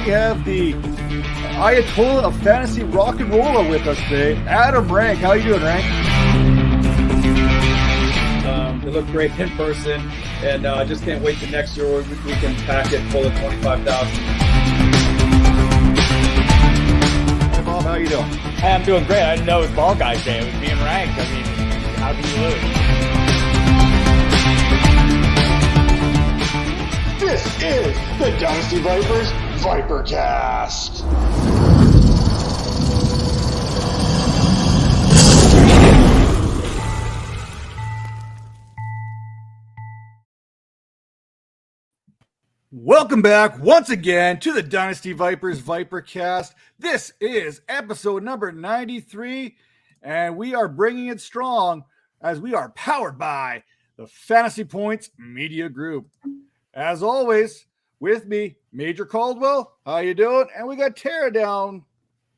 have the Ayatollah of fantasy rock and roller with us today, Adam Rank. How you doing, Rank? They look great in person, and I just can't wait till next year where we can pack it full of 25,000. Hey, Bob, how you doing? Hey, I'm doing great. I didn't know it was Ball Guys Day. It was being ranked. I mean, how can you lose? This is the Dynasty Vipers ViperCast. Welcome back once again to the Dynasty Vipers ViperCast. This is episode number 93, and we are bringing it strong as we are powered by the Fantasy Points Media Group. As always, with me, Major Caldwell. How you doing? And we got Tera down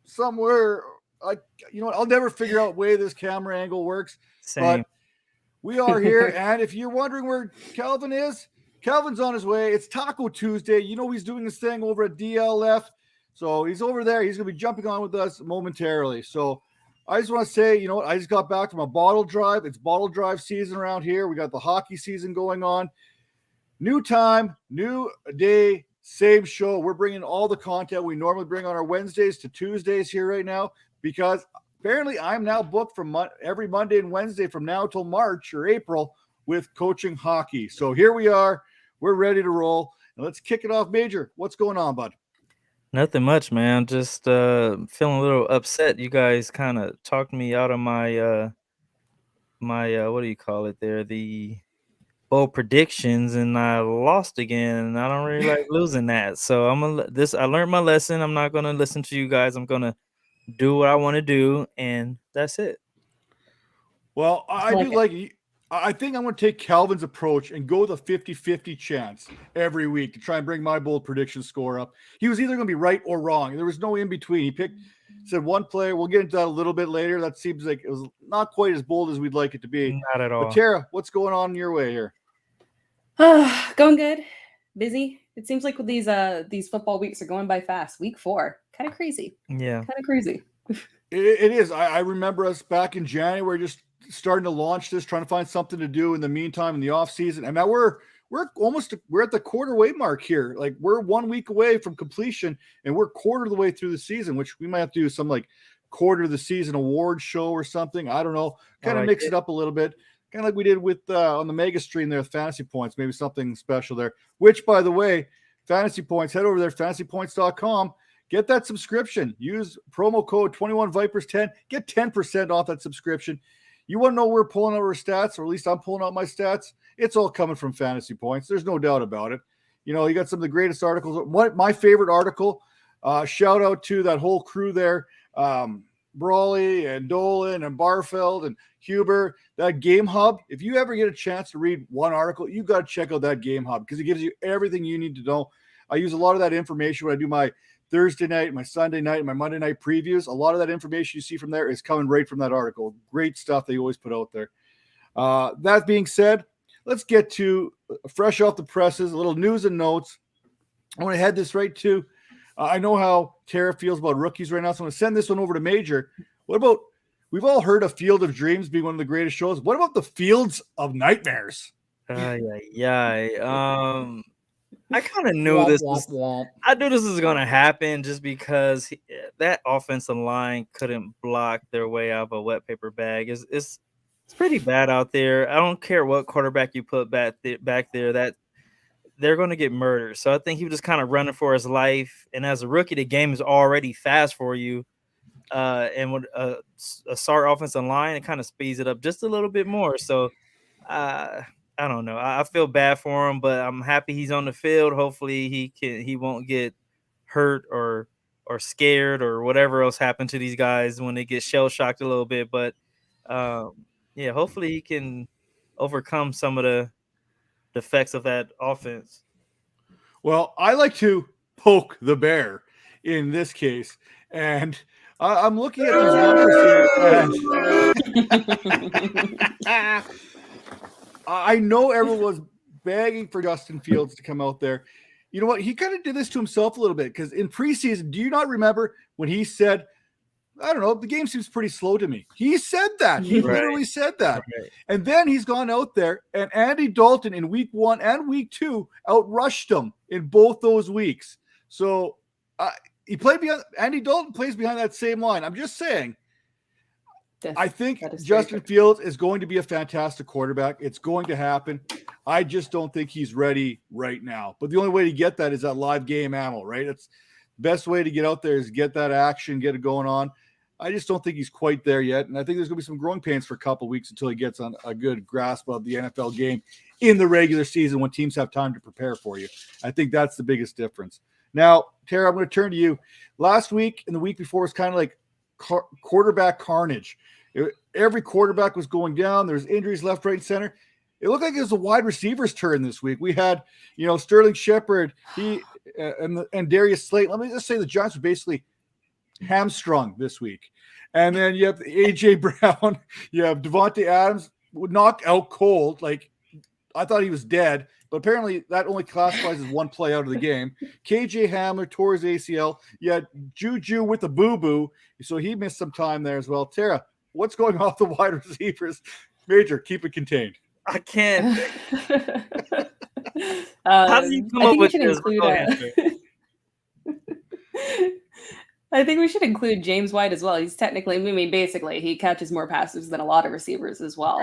somewhere. Like, you know what? I'll never figure out the way this camera angle works. Same. But we are here, and if you're wondering where Calvin is, Calvin's on his way. It's Taco Tuesday. You know he's doing this thing over at DLF. So he's over there. He's going to be jumping on with us momentarily. So I just want to say, you know what? I just got back from a bottle drive. It's bottle drive season around here. We got the hockey season going on. New time, new day, same show. We're bringing all the content we normally bring on our Wednesdays to Tuesdays here right now because apparently I'm now booked from every Monday and Wednesday from now till March or April with coaching hockey. So here we are. We're ready to roll. And let's kick it off, Major. What's going on, bud? Nothing much, man. Just feeling a little upset. You guys kind of talked me out of my what do you call it there? The bold predictions, and I lost again. And I don't really like losing that. So I learned my lesson. I'm not gonna listen to you guys. I'm gonna do what I want to do, and that's it. Well, I do like it. I think I'm going to take Calvin's approach and go with a 50-50 chance every week to try and bring my bold prediction score up. He was either going to be right or wrong. There was no in between. He said one player. We'll get into that a little bit later. That seems like it was not quite as bold as we'd like it to be. Not at all. But Tera, what's going on your way here? Going good. Busy. It seems like these football weeks are going by fast. Week 4. Kind of crazy. Yeah. Kind of crazy. It is. I remember us back in January just starting to launch this, trying to find something to do in the meantime in the off season. And now we're at the quarter way mark here. Like we're 1 week away from completion and we're quarter of the way through the season, which we might have to do some like quarter of the season award show or something. I don't know. Kind of mix it up a little bit. Kind of like we did with on the mega stream there with Fantasy Points, maybe something special there, which by the way, Fantasy Points, head over there, fantasypoints.com. Get that subscription. Use promo code 21Vipers10. Get 10% off that subscription. You want to know where we're pulling out our stats, or at least I'm pulling out my stats? It's all coming from Fantasy Points. There's no doubt about it. You know, you got some of the greatest articles. My favorite article, shout out to that whole crew there, Brawley and Dolan and Barfeld and Huber, that Game Hub. If you ever get a chance to read one article, you got to check out that Game Hub because it gives you everything you need to know. I use a lot of that information when I do my Thursday night, my Sunday night, and my Monday night previews. A lot of that information you see from there is coming right from that article. Great stuff they always put out there. That being said, let's get to fresh off the presses, a little news and notes. I want to head this right to, I know how Tera feels about rookies right now, so I'm going to send this one over to Major. What about, we've all heard of Field of Dreams being one of the greatest shows. What about the Fields of Nightmares? I kind of knew I knew this was going to happen just because that offensive line couldn't block their way out of a wet paper bag. It's pretty bad out there. I don't care what quarterback you put back there, that they're going to get murdered. So I think he was just kind of running for his life. And as a rookie, the game is already fast for you. And with a sorry offensive line, it kind of speeds it up just a little bit more. So I don't know. I feel bad for him, but I'm happy he's on the field. Hopefully he won't get hurt or scared or whatever else happened to these guys when they get shell shocked a little bit. But hopefully he can overcome some of the defects of that offense. Well, I like to poke the bear in this case, and I'm looking at these numbers here, and I know everyone was begging for Justin Fields to come out there. you know what? He kind of did this to himself a little bit because in preseason, do you not remember when he said, I don't know, the game seems pretty slow to me. He said that. He literally said that. Right. And then he's gone out there, and Andy Dalton in week 1 and week 2 outrushed him in both those weeks. So he played behind, Andy Dalton plays behind that same line. I'm just saying, I think Justin Fields is going to be a fantastic quarterback. It's going to happen. I just don't think he's ready right now. But the only way to get that is that live game ammo, right? It's the best way to get out there is get that action, get it going on. I just don't think he's quite there yet. And I think there's going to be some growing pains for a couple of weeks until he gets on a good grasp of the NFL game in the regular season when teams have time to prepare for you. I think that's the biggest difference. Now, Tara, I'm going to turn to you. Last week and the week before was kind of like quarterback carnage. Every quarterback was going down. There's injuries left, right, and center. It looked like it was a wide receiver's turn this week. We had, Sterling Shepard, and Darius Slayton. Let me just say the Giants were basically hamstrung this week. And then you have AJ Brown, you have Devontae Adams knocked out cold. Like, I thought he was dead, but apparently that only classifies as one play out of the game. KJ Hamler tore his ACL. You had Juju with the boo-boo, so he missed some time there as well. Tara, what's going on with the wide receivers? Major, keep it contained. I can't. How do you come up with this? I think we should include James White as well. He's technically, basically, he catches more passes than a lot of receivers as well.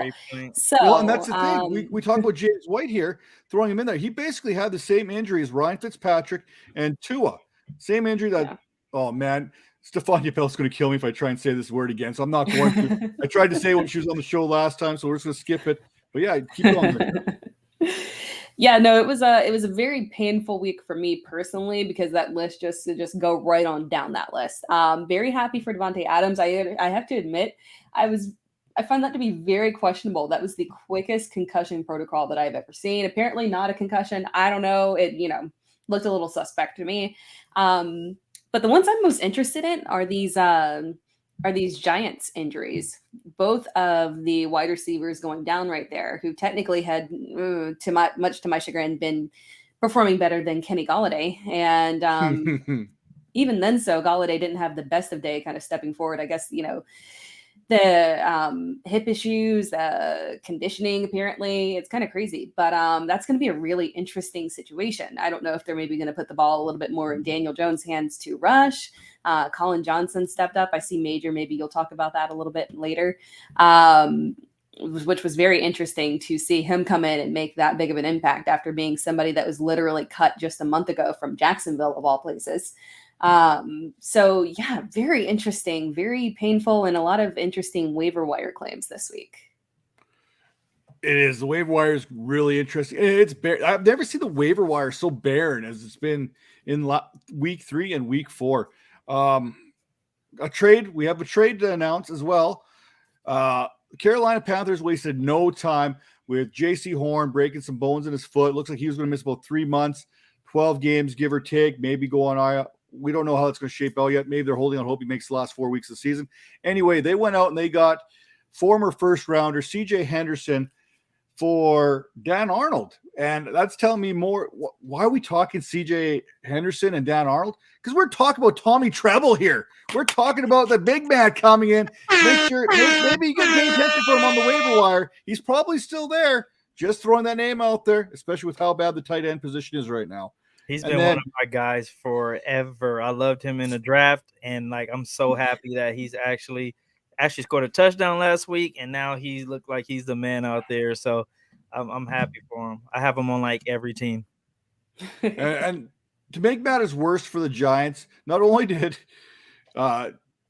So, and that's the thing. We talk about James White here, throwing him in there. He basically had the same injury as Ryan Fitzpatrick and Tua. Same injury that, oh man, Stephania Bell's going to kill me if I try and say this word again, so I'm not going to. I tried to say it when she was on the show last time, so we're just going to skip it. But yeah, keep going. Yeah, no, it was a very painful week for me personally because that list just go right on down that list. Very happy for Devontae Adams. I have to admit, I found that to be very questionable. That was the quickest concussion protocol that I've ever seen. Apparently not a concussion. I don't know. It looked a little suspect to me. But the ones I'm most interested in are these Giants injuries. Both of the wide receivers going down right there, who technically had, much to my chagrin, been performing better than Kenny Golladay. And even then, Golladay didn't have the best of day kind of stepping forward. I guess, the hip issues, conditioning, apparently. It's kind of crazy. But that's going to be a really interesting situation. I don't know if they're maybe going to put the ball a little bit more in Daniel Jones' hands to rush. Colin Johnson stepped up. I see Major. Maybe you'll talk about that a little bit later, which was very interesting to see him come in and make that big of an impact after being somebody that was literally cut just a month ago from Jacksonville, of all places. So yeah, very interesting, very painful, and a lot of interesting waiver wire claims this week. It is. The waiver wire is really interesting. It's bare. I've never seen the waiver wire so barren as it's been in week 3 and week 4. A trade. We have a trade to announce as well. Carolina Panthers wasted no time with J.C. Horn breaking some bones in his foot. Looks like he was going to miss about 3 months, 12 games, give or take, maybe go on IR. We don't know how it's going to shape out yet. Maybe they're holding on hope he makes the last 4 weeks of the season. Anyway, they went out and they got former first rounder CJ Henderson for Dan Arnold. And that's telling me more. Why are we talking CJ Henderson and Dan Arnold? Because we're talking about Tommy Treble here. We're talking about the big man coming in. Make sure maybe you can pay attention for him on the waiver wire. He's probably still there. Just throwing that name out there, especially with how bad the tight end position is right now. He's been one of my guys forever. I loved him in the draft, and I'm so happy that he's actually scored a touchdown last week, and now he looked like he's the man out there. So I'm happy for him. I have him on every team. and to make matters worse for the Giants, not only did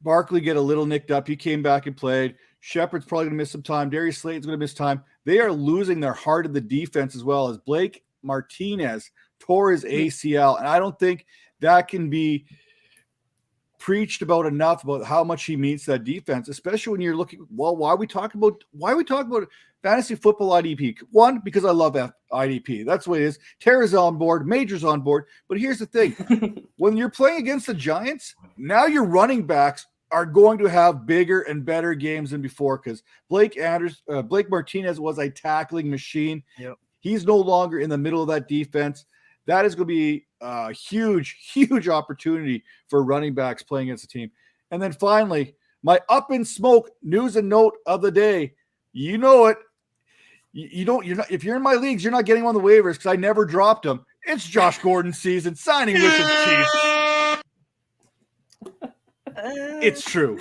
Barkley get a little nicked up, he came back and played. Shepard's probably going to miss some time. Darius Slayton's going to miss time. They are losing their heart of the defense as well as Blake Martinez tore his ACL, and I don't think that can be preached about enough about how much he means that defense, especially when you're looking. Well, why are we talking about fantasy football IDP? One, because I love IDP. That's the way it is. Tera's on board, Major's on board. But here's the thing: when you're playing against the Giants, now your running backs are going to have bigger and better games than before because Blake Martinez was a tackling machine. Yep. He's no longer in the middle of that defense. That is going to be a huge, huge opportunity for running backs playing against the team. And then finally, my up in smoke news and note of the day. You know it. You're not, if you're in my leagues, you're not getting him on the waivers because I never dropped him. It's Josh Gordon's season, signing with the Chiefs. It's true.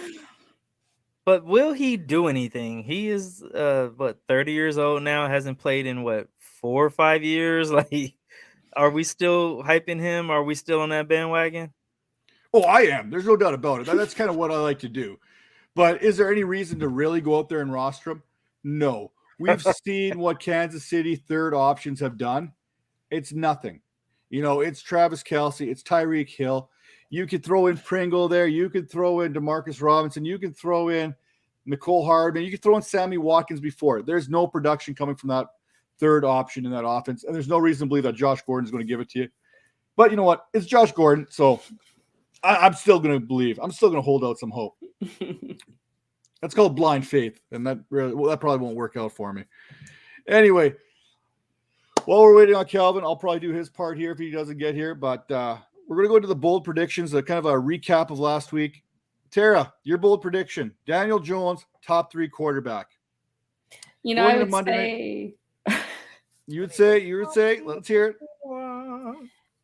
But will he do anything? He is 30 years old now, hasn't played in 4 or 5 years. Like, are we still hyping him? Are we still on that bandwagon? Oh, I am. There's no doubt about it. That's kind of what I like to do. But is there any reason to really go out there and roster him? No. We've seen what Kansas City third options have done. It's nothing. It's Travis Kelce. It's Tyreek Hill. You could throw in Pringle there. You could throw in Demarcus Robinson. You could throw in Nicole Hardman. You could throw in Sammy Watkins before. There's no production coming from that third option in that offense. And there's no reason to believe that Josh Gordon is going to give it to you. But you know what? It's Josh Gordon. So I'm still going to believe. I'm still going to hold out some hope. That's called blind faith, and that probably won't work out for me. Anyway, while we're waiting on Calvin, I'll probably do his part here if he doesn't get here. But we're going to go into the bold predictions, kind of a recap of last week. Tera, your bold prediction: Daniel Jones, top 3 quarterback. I would say. You would say. Let's hear it.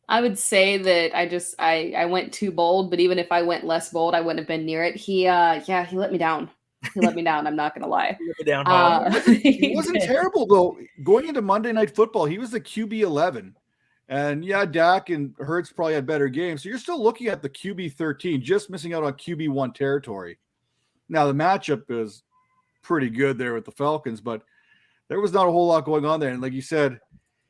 I would say that I went too bold, but even if I went less bold, I wouldn't have been near it. He let me down. He let me down. I'm not going to lie. He wasn't terrible, though. Going into Monday Night Football, he was the QB 11. And, Dak and Hurts probably had better games. So you're still looking at the QB 13, just missing out on QB 1 territory. Now, the matchup is pretty good there with the Falcons, but there was not a whole lot going on there. And like you said,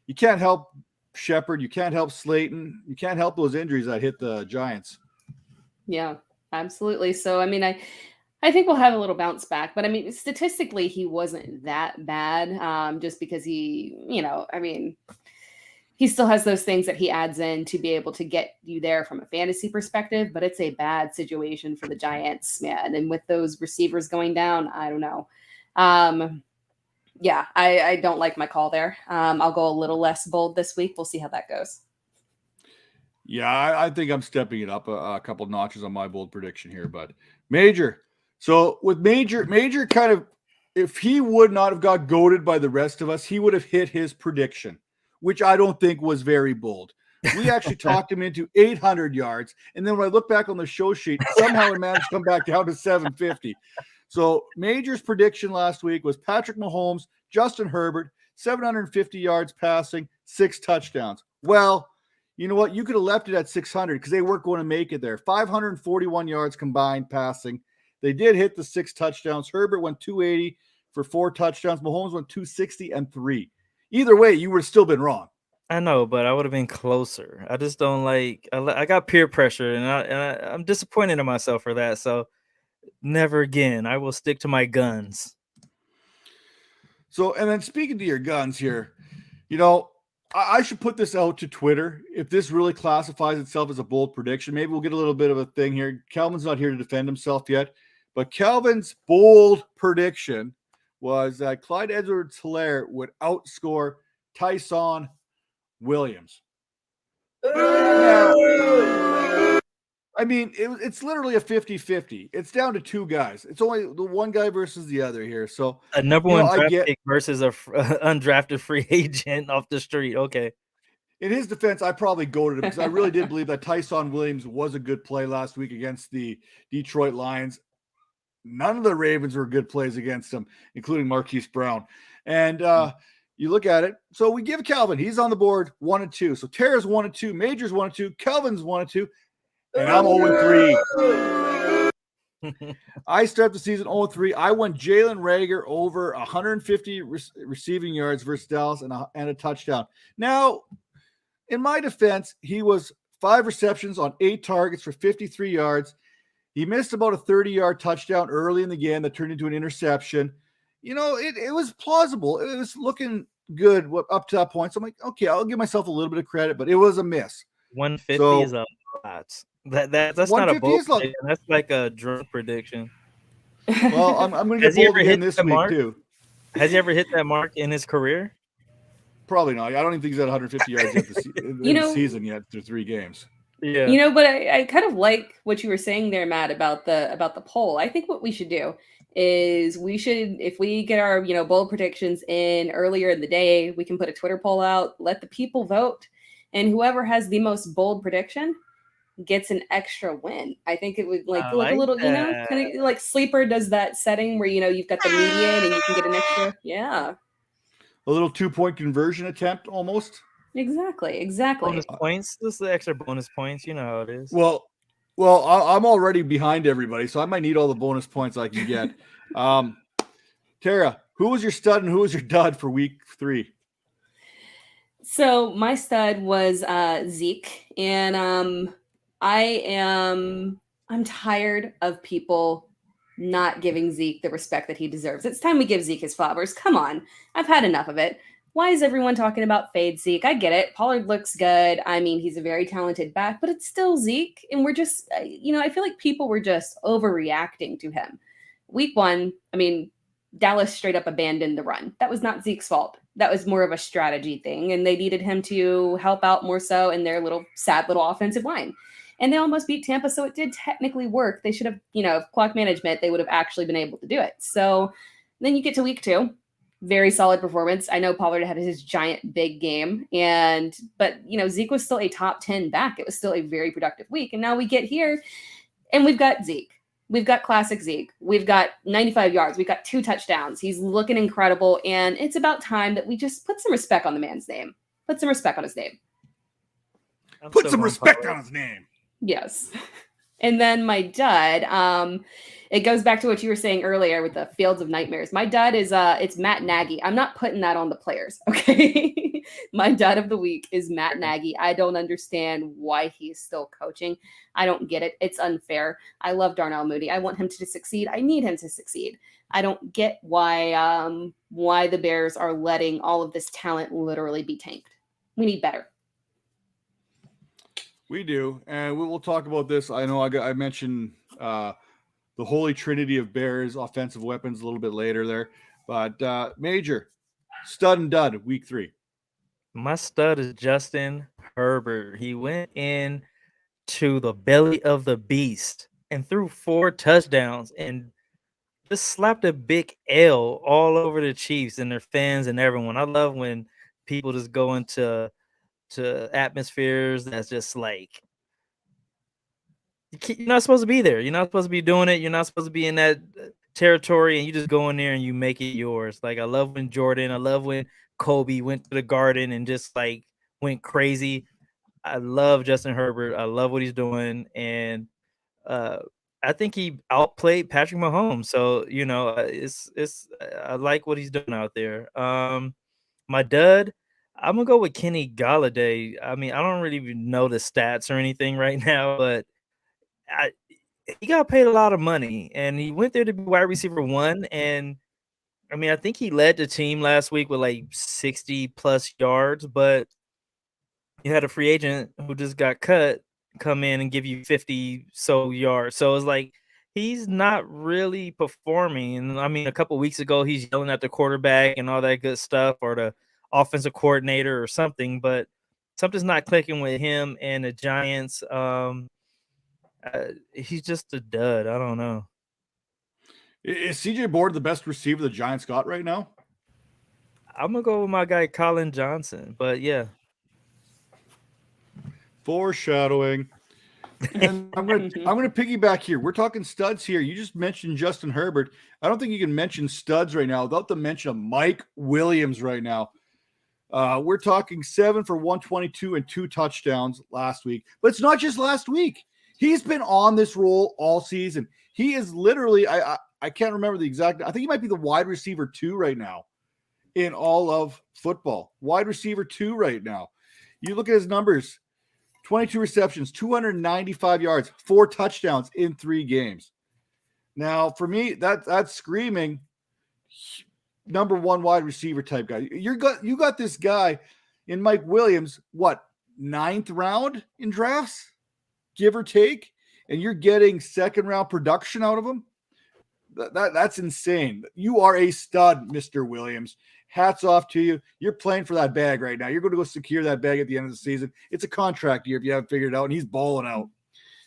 you can't help Shepard. You can't help Slayton. You can't help those injuries that hit the Giants. Yeah, absolutely. So, I think we'll have a little bounce back, but statistically, he wasn't that bad. Just because he still has those things that he adds in to be able to get you there from a fantasy perspective, but it's a bad situation for the Giants, man. And with those receivers going down, I don't know. I don't like my call there. I'll go a little less bold this week. We'll see how that goes. Yeah, I think I'm stepping it up a couple notches on my bold prediction here, but Major. So with Major kind of, if he would not have got goated by the rest of us, he would have hit his prediction, which I don't think was very bold. We actually talked him into 800 yards. And then when I look back on the show sheet, somehow he managed to come back down to 750. So Major's prediction last week was Patrick Mahomes, Justin Herbert, 750 yards passing, 6 touchdowns. Well, you know what? You could have left it at 600 because they weren't going to make it there. 541 yards combined passing. They did hit the 6 touchdowns. Herbert went 280 for 4 touchdowns. Mahomes went 260 and 3. Either way, you would have still been wrong. I know, but I would have been closer. I just don't like. I got peer pressure, and I'm disappointed in myself for that. So never again. I will stick to my guns. So, and then speaking to your guns here, I should put this out to Twitter. If this really classifies itself as a bold prediction, maybe we'll get a little bit of a thing here. Calvin's not here to defend himself yet, but Calvin's bold prediction was that Clyde Edwards-Helaire would outscore Tyson Williams. It's literally a 50-50. It's down to 2 guys. It's only the one guy versus the other here. So a number one draft pick versus a undrafted free agent off the street. Okay. In his defense, I probably goated him because I really did believe that Tyson Williams was a good play last week against the Detroit Lions. None of the Ravens were good plays against him, including Marquise Brown. And you look at it. So we give Calvin. He's on the board 1 and 2. So Tera's 1 and 2. Major's 1 and 2. Calvin's 1 and 2. And I'm 0-3. I start the season 0-3. I went Jalen Reagor over 150 receiving yards versus Dallas and a touchdown. Now, in my defense, he was 5 receptions on 8 targets for 53 yards. He missed about a 30-yard touchdown early in the game that turned into an interception. It was plausible. It was looking good up to that point. So I'm like, okay, I'll give myself a little bit of credit, but it was a miss. 150 is a lot. That's not a bold prediction. That's like a drunk prediction. Well, I'm going to get bold again this week too. Has he ever hit that mark in his career? Probably not. I don't even think he's at 150 yards yet this season yet through 3 games. Yeah. But I kind of like what you were saying there, Matt, about the poll. I think what we should do is if we get our, bold predictions in earlier in the day, we can put a Twitter poll out, let the people vote, and whoever has the most bold prediction gets an extra win. I think it would look a little, that. kind of like Sleeper does that setting where, you've got the median and you can get an extra. Yeah. A little 2-point conversion attempt almost. Exactly. Bonus points. This is the extra bonus points. You know how it is. Well, I'm already behind everybody, so I might need all the bonus points I can get. Tera, who was your stud and who was your dud for week 3? So my stud was Zeke, and I'm tired of people not giving Zeke the respect that he deserves. It's time we give Zeke his flowers. Come on. I've had enough of it. Why is everyone talking about fade Zeke? I get it. Pollard looks good. I mean, he's a very talented back, but it's still Zeke. And we're just, I feel like people were just overreacting to him. Week 1, Dallas straight up abandoned the run. That was not Zeke's fault. That was more of a strategy thing. And they needed him to help out more so in their sad little offensive line. And they almost beat Tampa, so it did technically work. They should have, clock management, they would have actually been able to do it. So then you get to week 2. Very solid performance. I know Pollard had his giant big game, but Zeke was still a top 10 back. It was still a very productive week. And now we get here and we've got Zeke. We've got classic Zeke. We've got 95 yards. We've got 2 touchdowns. He's looking incredible. And it's about time that we just put some respect on the man's name. Put some respect on his name. Put some respect on his name. Yes. And then my dud, it goes back to what you were saying earlier with the Fields of Nightmares. My dud is it's Matt Nagy. I'm not putting that on the players, okay? My dud of the week is Matt Nagy. I don't understand why he's still coaching. I don't get it. It's unfair. I love Darnell Mooney. I want him to succeed. I need him to succeed. I don't get why the Bears are letting all of this talent literally be tanked. We need better. We do, and we will talk about this. I know I mentioned the holy trinity of Bears offensive weapons a little bit later there, but Major, stud and dud, week 3. My stud is Justin Herbert. He went in to the belly of the beast and threw 4 touchdowns and just slapped a big L all over the Chiefs and their fans and everyone. I love when people just go into atmospheres that's just like you're not supposed to be there. You're not supposed to be doing it. You're not supposed to be in that territory, and you just go in there and you make it yours. Like I love when Jordan, I love when Kobe went to the Garden and just like went crazy. I love Justin Herbert. I love what he's doing, and I think he outplayed Patrick Mahomes. So it's I like what he's doing out there. My dud, I'm gonna go with Kenny Golladay. I don't really even know the stats or anything right now, but he got paid a lot of money, and he went there to be wide receiver 1. And I think he led the team last week with like 60 plus yards, but you had a free agent who just got cut come in and give you 50 so yards. So it's like he's not really performing. And a couple weeks ago, he's yelling at the quarterback and all that good stuff, or the offensive coordinator or something, but something's not clicking with him and the Giants. He's just a dud. I don't know. Is CJ Board the best receiver the Giants got right now? I'm gonna go with my guy Colin Johnson, but yeah. Foreshadowing. And I'm gonna piggyback here. We're talking studs here. You just mentioned Justin Herbert. I don't think you can mention studs right now without the mention of Mike Williams right now. We're talking 7 for 122 and 2 touchdowns last week. But it's not just last week. He's been on this roll all season. He is literally, I can't remember the exact, I think he might be the wide receiver 2 right now in all of football. Wide receiver 2 right now. You look at his numbers, 22 receptions, 295 yards, 4 touchdowns in 3 games. Now, for me, that's screaming number 1 wide receiver type guy. You got this guy in Mike Williams, what, 9th round in drafts, give or take, and you're getting 2nd round production out of him. That's insane. You are a stud, Mr. Williams. hats off to you. You're playing for that bag right now. You're going to go secure that bag at the end of the season. It's a contract year if you haven't figured it out, and he's balling out.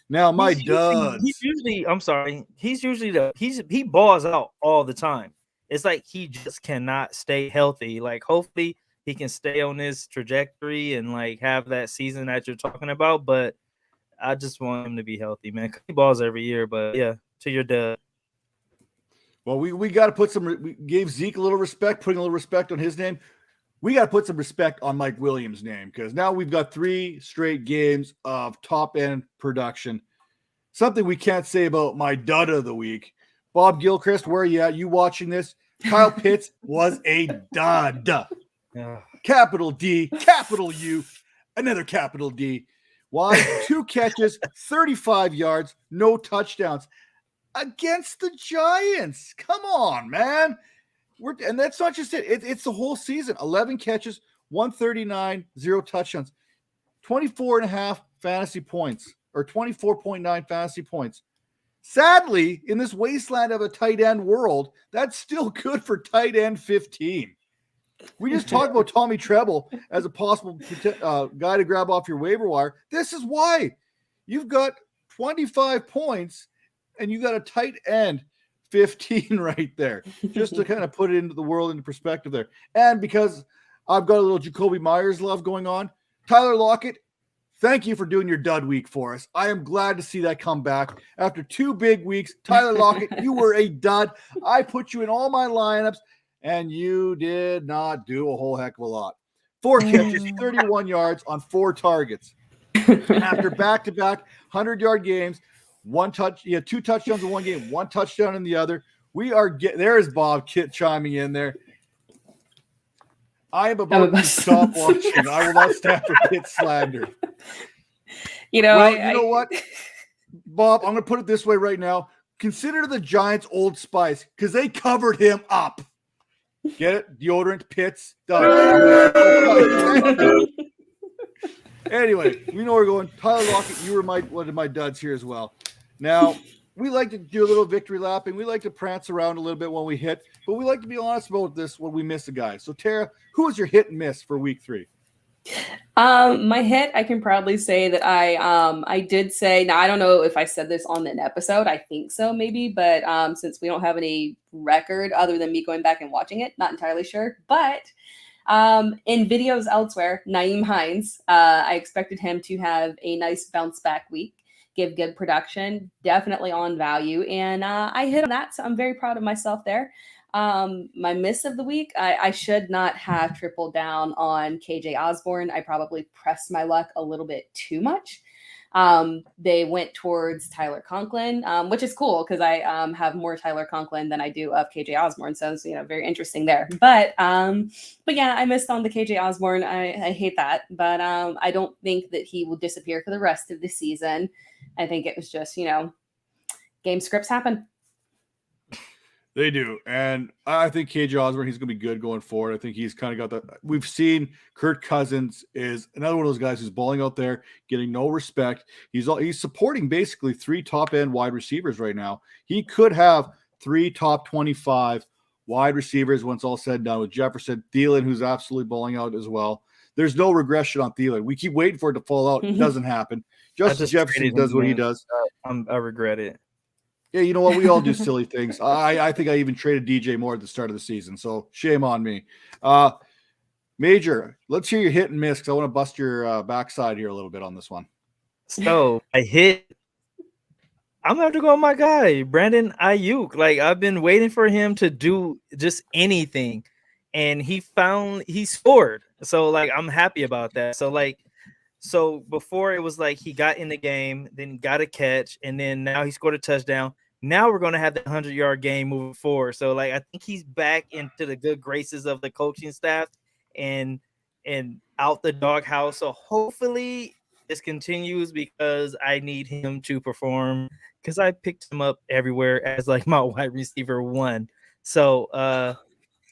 Now, my duds. He balls out all the time. It's like he just cannot stay healthy. Like, hopefully he can stay on this trajectory and like have that season that you're talking about. But I just want him to be healthy, man. He balls every year, but yeah, to your dud. Well, we got to put some. We gave Zeke a little respect, putting a little respect on his name. We got to put some respect on Mike Williams' name because now we've got 3 straight games of top end production. Something we can't say about my dud of the week. Bob Gilchrist, where are you at? You watching this? Kyle Pitts was a dud. Capital D, capital U, another capital D. Why? 2 catches, 35 yards, no touchdowns against the Giants. Come on, man. And that's not just it. It's the whole season. 11 catches, 139, 0 touchdowns, 24.5 fantasy points, or 24.9 fantasy points. Sadly, in this wasteland of a tight end world, that's still good for tight end 15. We just talked about Tommy Treble as a possible guy to grab off your waiver wire. This is why. You've got 25 points and you got a tight end 15 right there, just to kind of put it into the world into perspective there. And because I've got a little Jacoby Myers love going on, Tyler Lockett, thank you for doing your dud week for us. I am glad to see that come back. After 2 big weeks, Tyler Lockett, you were a dud. I put you in all my lineups, and you did not do a whole heck of a lot. 4 catches, 31 yards on 4 targets. After back-to-back 100-yard games, 2 touchdowns in one game, 1 touchdown in the other. There's Bob Kitt chiming in there. I am about to stop watching. I will not stand for Pitt slander. You know what, Bob? I'm going to put it this way right now. Consider the Giants Old Spice because they covered him up. Get it? Deodorant, Pitts, done. Anyway, we know we're going. Tyler Lockett, you were one of my duds here as well. Now, we like to do a little victory lapping. We like to prance around a little bit when we hit, but we like to be honest about this when we miss a guy. So, Tara, who was your hit and miss for week 3? My hit, I can proudly say that I did say, now I don't know if I said this on an episode, I think so maybe, but since we don't have any record other than me going back and watching it, not entirely sure, but in videos elsewhere, Nyheim Hines, I expected him to have a nice bounce back week, give good production, definitely on value, and I hit on that, so I'm very proud of myself there. My miss of the week, I should not have tripled down on KJ Osborne. I probably pressed my luck a little bit too much. They went towards Tyler Conklin, which is cool because I have more Tyler Conklin than I do of KJ Osborne. So it's, very interesting there. But yeah, I missed on the KJ Osborne. I hate that. But I don't think that he will disappear for the rest of the season. I think it was just, game scripts happen. They do. And I think KJ Osborne, he's going to be good going forward. I think he's kind of got that. We've seen Kirk Cousins is another one of those guys who's balling out there, getting no respect. He's supporting basically 3 top-end wide receivers right now. He could have 3 top 25 wide receivers when it's all said and done with Jefferson, Thielen, who's absolutely balling out as well. There's no regression on Thielen. We keep waiting for it to fall out. It doesn't happen. Justin Jefferson does what he does. I regret it. Yeah, you know what? We all do silly things. I think I even traded DJ Moore at the start of the season, so shame on me. Major, let's hear your hit and miss because I want to bust your backside here a little bit on this one. So I hit. I'm going to have to go on my guy, Brandon Ayuk. Like, I've been waiting for him to do just anything, and he scored. So, like, I'm happy about that. So before it was like he got in the game, then got a catch, and then now he scored a touchdown. Now we're going to have the 100-yard game moving forward. So, like, I think he's back into the good graces of the coaching staff and out the doghouse. So hopefully this continues because I need him to perform because I picked him up everywhere as, like, my wide receiver 1. So,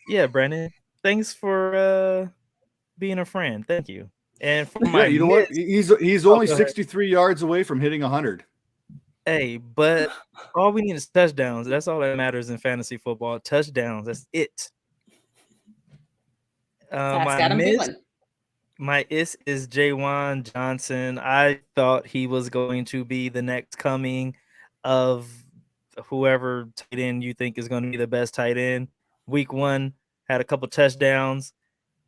yeah, Brandon, thanks for being a friend. Thank you. And for my you know what? He's only 63 yards away from hitting 100. Hey, but all we need is touchdowns. That's all that matters in fantasy football. Touchdowns. That's it. Ask Adam Goodwin. My is Jawan Johnson. I thought he was going to be the next coming of whoever tight end you think is going to be the best tight end. Week 1 had a couple touchdowns.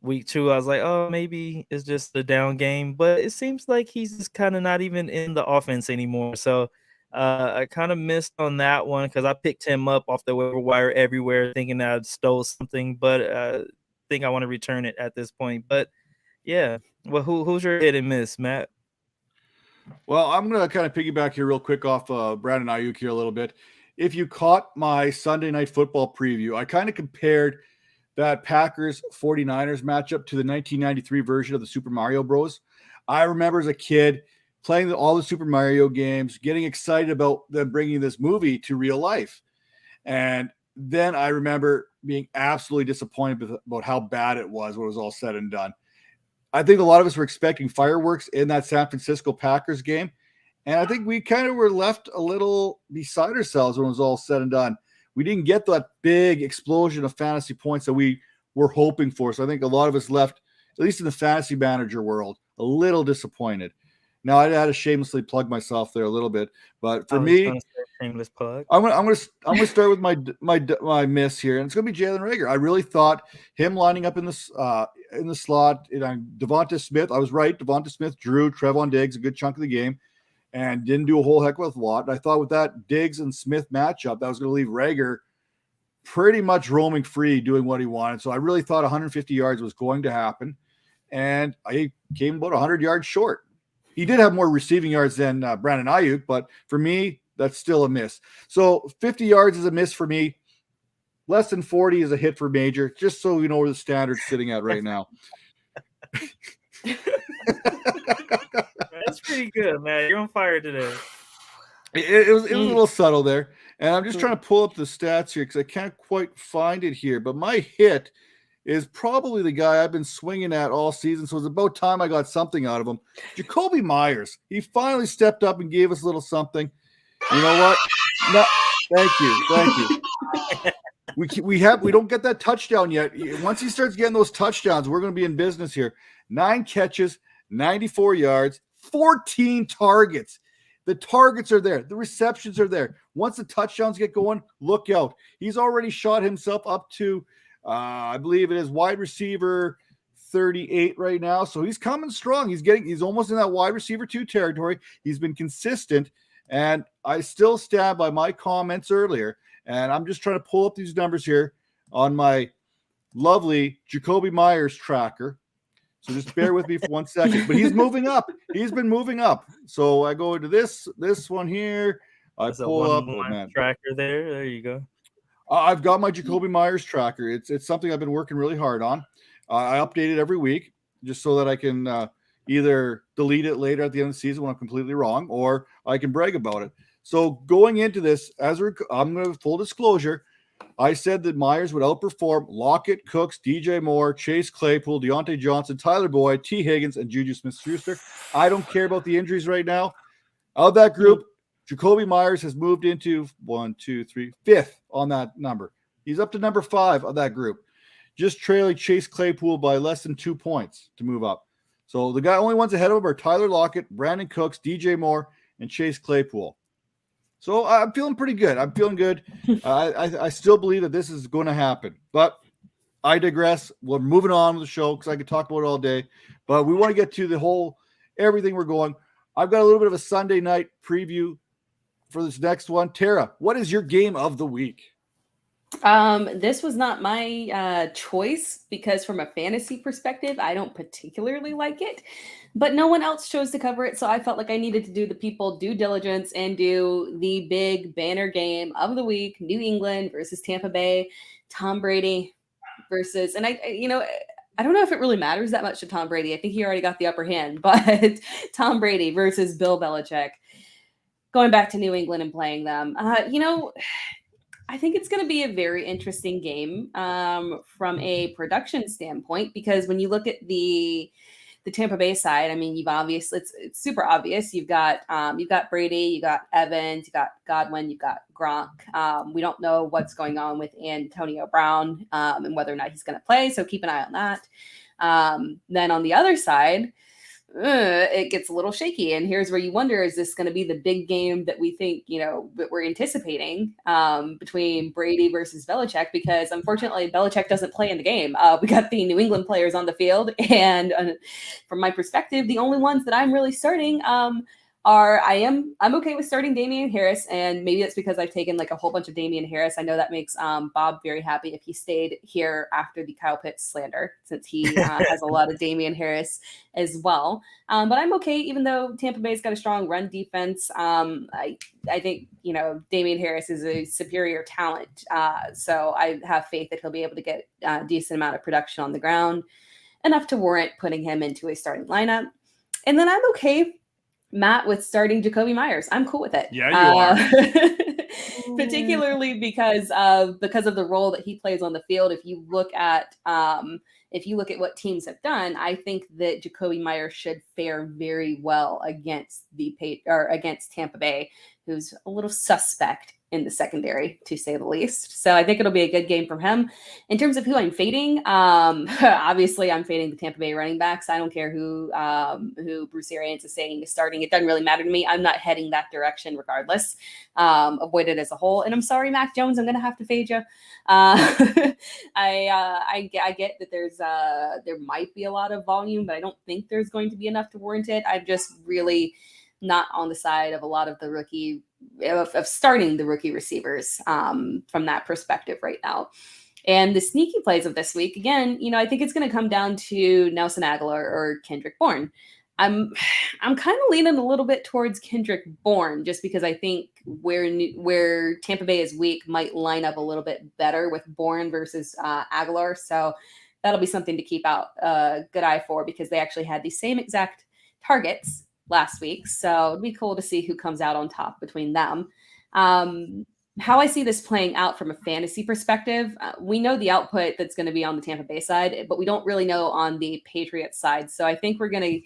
Week 2, I was like, oh, maybe it's just a down game. But it seems like he's just kind of not even in the offense anymore. So I kind of missed on that one because I picked him up off the waiver wire everywhere thinking that I'd stole something. But I think I want to return it at this point. But, yeah. Well, who's your hit and miss, Matt? Well, I'm going to kind of piggyback here real quick off Brandon Ayuk here a little bit. If you caught my Sunday Night Football preview, I kind of compared that Packers 49ers matchup to the 1993 version of the Super Mario Bros. I remember as a kid playing all the Super Mario games, getting excited about them bringing this movie to real life. And then I remember being absolutely disappointed about how bad it was when it was all said and done. I think a lot of us were expecting fireworks in that San Francisco Packers game. And I think we kind of were left a little beside ourselves when it was all said and done. We didn't get that big explosion of fantasy points that we were hoping for. So I think a lot of us left, at least in the fantasy manager world, a little disappointed. Now I had to shamelessly plug myself there a little bit, but for me, shameless plug. I'm gonna start with my miss here, and it's gonna be Jalen Reagor. I really thought him lining up in the slot. Devonta Smith. I was right. Devonta Smith drew Trevon Diggs a good chunk of the game, and didn't do a whole heck of a lot. And I thought with that Diggs and Smith matchup, that was going to leave Reagor pretty much roaming free, doing what he wanted. So I really thought 150 yards was going to happen, and I came about 100 yards short. He did have more receiving yards than Brandon Ayuk, but for me, that's still a miss. So 50 yards is a miss for me. Less than 40 is a hit for Major, just so you know where the standard's sitting at right now. That's pretty good, man. You're on fire today. It was a little subtle there. And I'm just trying to pull up the stats here because I can't quite find it here. But my hit is probably the guy I've been swinging at all season. So it's about time I got something out of him. Jacoby Myers. He finally stepped up and gave us a little something. You know what? No, thank you. We don't get that touchdown yet. Once he starts getting those touchdowns, we're going to be in business here. 9 catches, 94 yards, 14 targets. The targets are there. The receptions are there. Once the touchdowns get going, look out. He's already shot himself up to, I believe it is wide receiver 38 right now. So he's coming strong. He's almost in that wide receiver 2 territory. He's been consistent. And I still stand by my comments earlier. And I'm just trying to pull up these numbers here on my lovely Jacoby Myers tracker. So just bear with me for 1 second. But he's moving up. He's been moving up. So I go into this one here. I pull up tracker there. There you go. I've got my Jacoby Myers tracker. It's something I've been working really hard on. I update it every week just so that I can either delete it later at the end of the season when I'm completely wrong, or I can brag about it. So going into this, I'm going to full disclosure, I said that Myers would outperform Lockett, Cooks, DJ Moore, Chase Claypool, Deontay Johnson, Tyler Boyd, T. Higgins, and Juju Smith-Schuster. I don't care about the injuries right now. Of that group, Jacoby Myers has moved into 5th on that number. He's up to number 5 of that group, just trailing Chase Claypool by less than 2 points to move up. So the only ones ahead of him are Tyler Lockett, Brandon Cooks, DJ Moore, and Chase Claypool. So I'm feeling pretty good. I'm feeling good. I still believe that this is going to happen, but I digress. We're moving on with the show because I could talk about it all day, but we want to get to everything we're going. I've got a little bit of a Sunday night preview for this next one. Tera, what is your game of the week? This was not my choice because from a fantasy perspective, I don't particularly like it, but no one else chose to cover it. So I felt like I needed to do the people due diligence and do the big banner game of the week, New England versus Tampa Bay, Tom Brady versus, and I don't know if it really matters that much to Tom Brady. I think he already got the upper hand, but Tom Brady versus Bill Belichick, going back to New England and playing them. I think it's going to be a very interesting game from a production standpoint, because when you look at the the Tampa Bay side, I mean, it's super obvious. You've got Brady, you got Evans, you got Godwin, you got Gronk. We don't know what's going on with Antonio Brown and whether or not he's going to play, so keep an eye on that. Then on the other side, it gets a little shaky. And here's where you wonder, is this going to be the big game that we think, that we're anticipating between Brady versus Belichick? Because unfortunately, Belichick doesn't play in the game. We got the New England players on the field. And from my perspective, the only ones that I'm really starting I'm okay with starting Damian Harris, and maybe that's because I've taken like a whole bunch of Damian Harris. I know that makes Bob very happy if he stayed here after the Kyle Pitts slander, since he has a lot of Damian Harris as well. But I'm okay, even though Tampa Bay's got a strong run defense. I think Damian Harris is a superior talent, so I have faith that he'll be able to get a decent amount of production on the ground, enough to warrant putting him into a starting lineup. And then I'm okay, Matt, with starting Jacoby Myers. I'm cool with it. Yeah, you are. Particularly because of the role that he plays on the field. If you look at what teams have done, I think that Jacoby Myers should fare very well against Tampa Bay, who's a little suspect in the secondary, to say the least. So I think it'll be a good game from him. In terms of who I'm fading, obviously I'm fading the Tampa Bay running backs. I don't care who Bruce Arians is saying is starting. It doesn't really matter to me. I'm not heading that direction regardless. Avoid it as a whole. And I'm sorry, Mac Jones, I'm going to have to fade you. I get that there might be a lot of volume, but I don't think there's going to be enough to warrant it. I'm just really not on the side of a lot of the of starting the rookie receivers from that perspective right now. And the sneaky plays of this week, again, I think it's going to come down to Nelson Aguilar or Kendrick Bourne. I'm kind of leaning a little bit towards Kendrick Bourne, just because I think where Tampa Bay is weak might line up a little bit better with Bourne versus Aguilar. So that'll be something to keep out a good eye for, because they actually had the same exact targets last week. So it'd be cool to see who comes out on top between them. How I see this playing out from a fantasy perspective, we know the output that's going to be on the Tampa Bay side, but we don't really know on the Patriots side. So I think we're going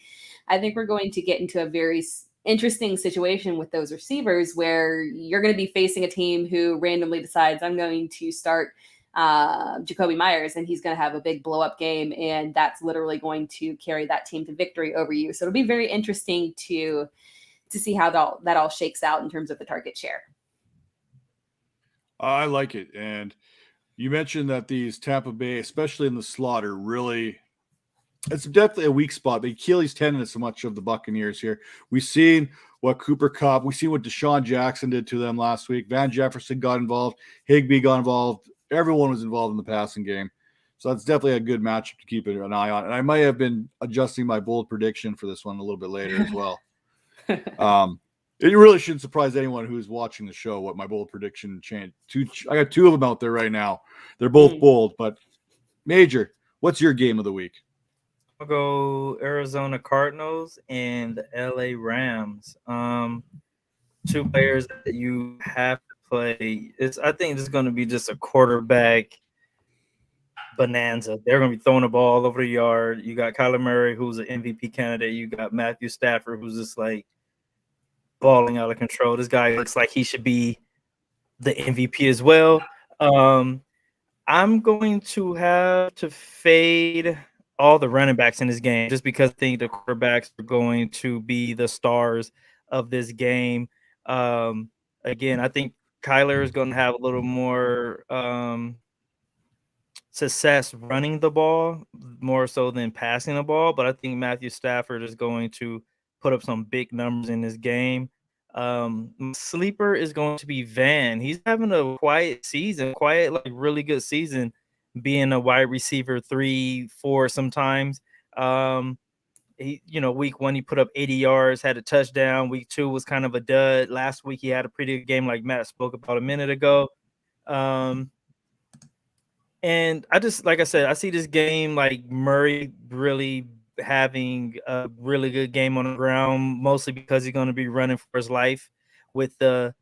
to get into a very interesting situation with those receivers, where you're going to be facing a team who randomly decides, I'm going to start Jacoby Myers, and he's going to have a big blow up game, and that's literally going to carry that team to victory over you. So it'll be very interesting to see how that all shakes out in terms of the target share. I like it. And you mentioned that these Tampa Bay, especially in the slot, are really, it's definitely a weak spot. The Achilles tendon is so much of the Buccaneers here. We've seen what Cooper Kupp, we've seen what Deshaun Jackson did to them last week. Van Jefferson got involved. Higbee got involved. Everyone was involved in the passing game. So that's definitely a good matchup to keep an eye on. And I might have been adjusting my bold prediction for this one a little bit later as well. It really shouldn't surprise anyone who's watching the show what my bold prediction changed. I got two of them out there right now. They're both bold, but Major, what's your game of the week? I'll go Arizona Cardinals and the LA Rams. Two players that you have to play. I think it's going to be just a quarterback bonanza. They're going to be throwing the ball all over the yard. You got Kyler Murray, who's an MVP candidate. You got Matthew Stafford, who's just like balling out of control. This guy looks like he should be the MVP as well. I'm going to have to fade all the running backs in this game, just because I think the quarterbacks are going to be the stars of this game. Again, I think Kyler is going to have a little more success running the ball more so than passing the ball, but I think Matthew Stafford is going to put up some big numbers in this game. Sleeper is going to be Van. He's having a quiet, really good season, being a wide receiver 3-4 sometimes. Week 1 he put up 80 yards, had a touchdown. Week 2 was kind of a dud. Last week he had a pretty good game, like Matt spoke about a minute ago. And I just, like I said, I see this game like Murray really having a really good game on the ground, mostly because he's going to be running for his life with the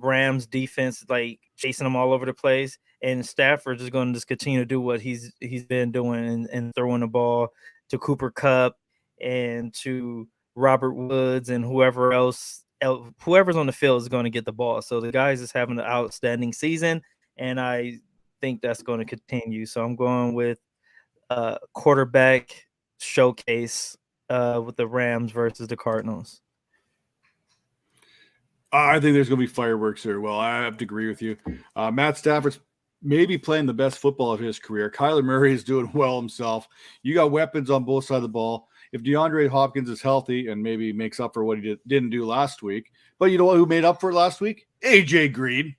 Rams defense like chasing him all over the place, and Stafford is going to just continue to do what he's been doing and throwing the ball to Cooper Kupp and to Robert Woods and whoever's on the field is going to get the ball. So the guys is having an outstanding season, and I think that's going to continue. So I'm going with quarterback showcase with the Rams versus the Cardinals. I think there's going to be fireworks here. Well, I have to agree with you. Matt Stafford's maybe playing the best football of his career. Kyler Murray is doing well himself. You got weapons on both sides of the ball. If DeAndre Hopkins is healthy and maybe makes up for what he didn't do last week, but you know what? Who made up for it last week? AJ Green.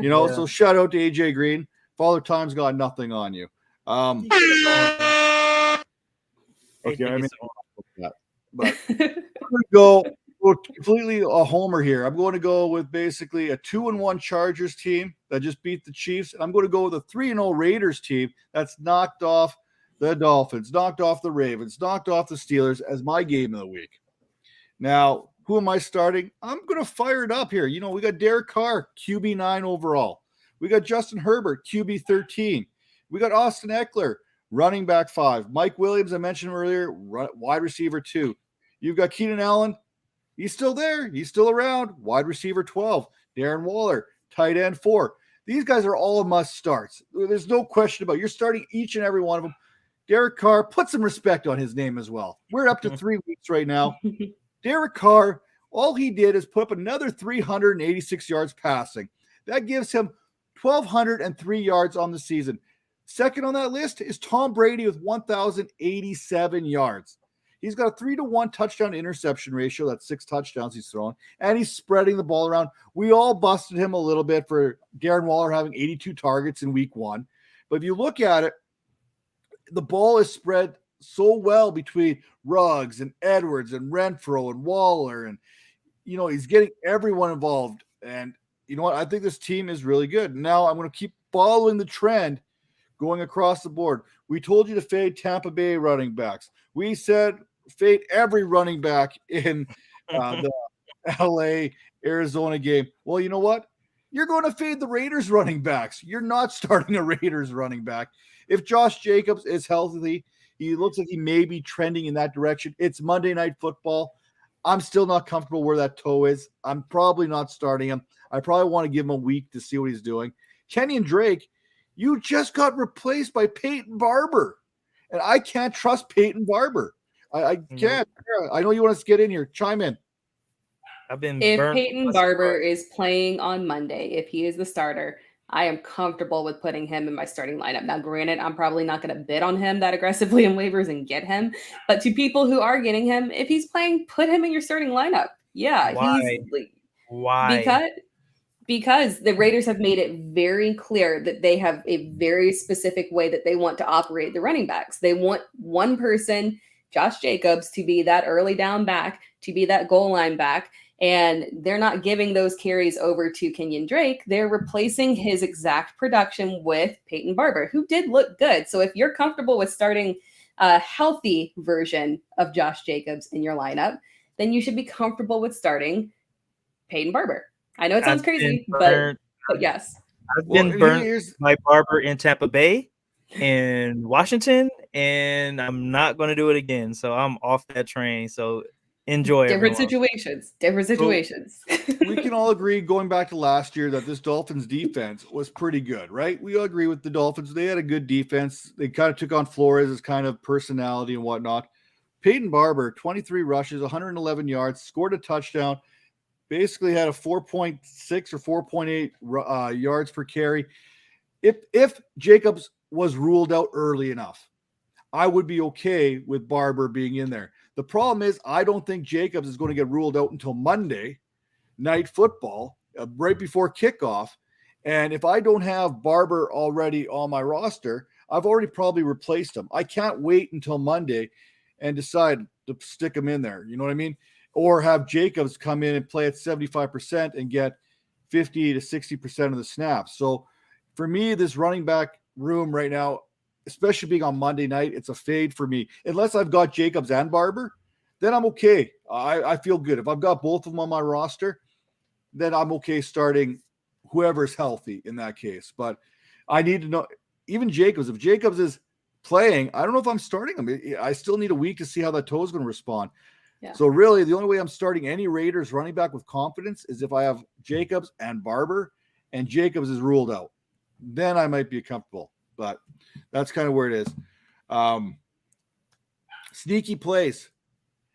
So shout out to AJ Green. Father Time's got nothing on you. Okay, I mean, but I'm going to go completely a homer here. I'm going to go with basically a 2-1 Chargers team that just beat the Chiefs. And I'm going to go with a 3-0 Raiders team that's knocked off the Dolphins, knocked off the Ravens, knocked off the Steelers as my game of the week. Now, who am I starting? I'm going to fire it up here. We got Derek Carr, QB9 overall. We got Justin Herbert, QB13. We got Austin Eckler, running back 5. Mike Williams, I mentioned earlier, wide receiver 2. You've got Keenan Allen. He's still there. He's still around. Wide receiver 12. Darren Waller, tight end 4. These guys are all must starts. There's no question about it. You're starting each and every one of them. Derek Carr, put some respect on his name as well. We're up to 3 weeks right now. Derek Carr, all he did is put up another 386 yards passing. That gives him 1,203 yards on the season. Second on that list is Tom Brady with 1,087 yards. He's got a 3-to-1 touchdown interception ratio. That's 6 touchdowns he's thrown, and he's spreading the ball around. We all busted him a little bit for Darren Waller having 82 targets in week 1. But if you look at it, the ball is spread so well between Ruggs and Edwards and Renfro and Waller. And, he's getting everyone involved. And you know what? I think this team is really good. Now I'm going to keep following the trend going across the board. We told you to fade Tampa Bay running backs. We said fade every running back in the LA Arizona game. Well, you know what? You're going to fade the Raiders running backs. You're not starting a Raiders running back. If Josh Jacobs is healthy, he looks like he may be trending in that direction. It's Monday Night Football. I'm still not comfortable where that toe is. I'm probably not starting him. I probably want to give him a week to see what he's doing. Kenyon Drake, you just got replaced by Peyton Barber. And I can't trust Peyton Barber. I can't. I know you want us to get in here. Chime in. If Peyton Barber is playing on Monday, if he is the starter, I am comfortable with putting him in my starting lineup. Now, granted, I'm probably not going to bid on him that aggressively in waivers and get him. But to people who are getting him, if he's playing, put him in your starting lineup. Yeah. Why? Because the Raiders have made it very clear that they have a very specific way that they want to operate the running backs. They want one person, Josh Jacobs, to be that early down back, to be that goal line back. And they're not giving those carries over to Kenyon Drake. They're replacing his exact production with Peyton Barber, who did look good. So if you're comfortable with starting a healthy version of Josh Jacobs in your lineup, then you should be comfortable with starting Peyton Barber. I know it sounds crazy, but yes. I've been burned by Barber in Tampa Bay and Washington, and I'm not going to do it again. So I'm off that train. So enjoy different situations. We can all agree, going back to last year, that this Dolphins defense was pretty good, right? We all agree with the Dolphins. They had a good defense. They kind of took on Flores' kind of personality and whatnot. Peyton Barber, 23 rushes, 111 yards, scored a touchdown, basically had a 4.6 or 4.8 yards per carry. If Jacobs was ruled out early enough, I would be okay with Barber being in there. The problem is I don't think Jacobs is going to get ruled out until Monday Night Football, right before kickoff. And if I don't have Barber already on my roster, I've already probably replaced him. I can't wait until Monday and decide to stick him in there. You know what I mean? Or have Jacobs come in and play at 75% and get 50 to 60% of the snaps. So for me, this running back room right now, especially being on Monday night, it's a fade for me. Unless I've got Jacobs and Barber, then I'm okay. I feel good. If I've got both of them on my roster, then I'm okay starting whoever's healthy in that case. But I need to know, even Jacobs, if Jacobs is playing, I don't know if I'm starting him. I still need a week to see how that toe is going to respond. Yeah. So really, the only way I'm starting any Raiders running back with confidence is if I have Jacobs and Barber, and Jacobs is ruled out. Then I might be comfortable, but that's kind of where it is. Sneaky plays.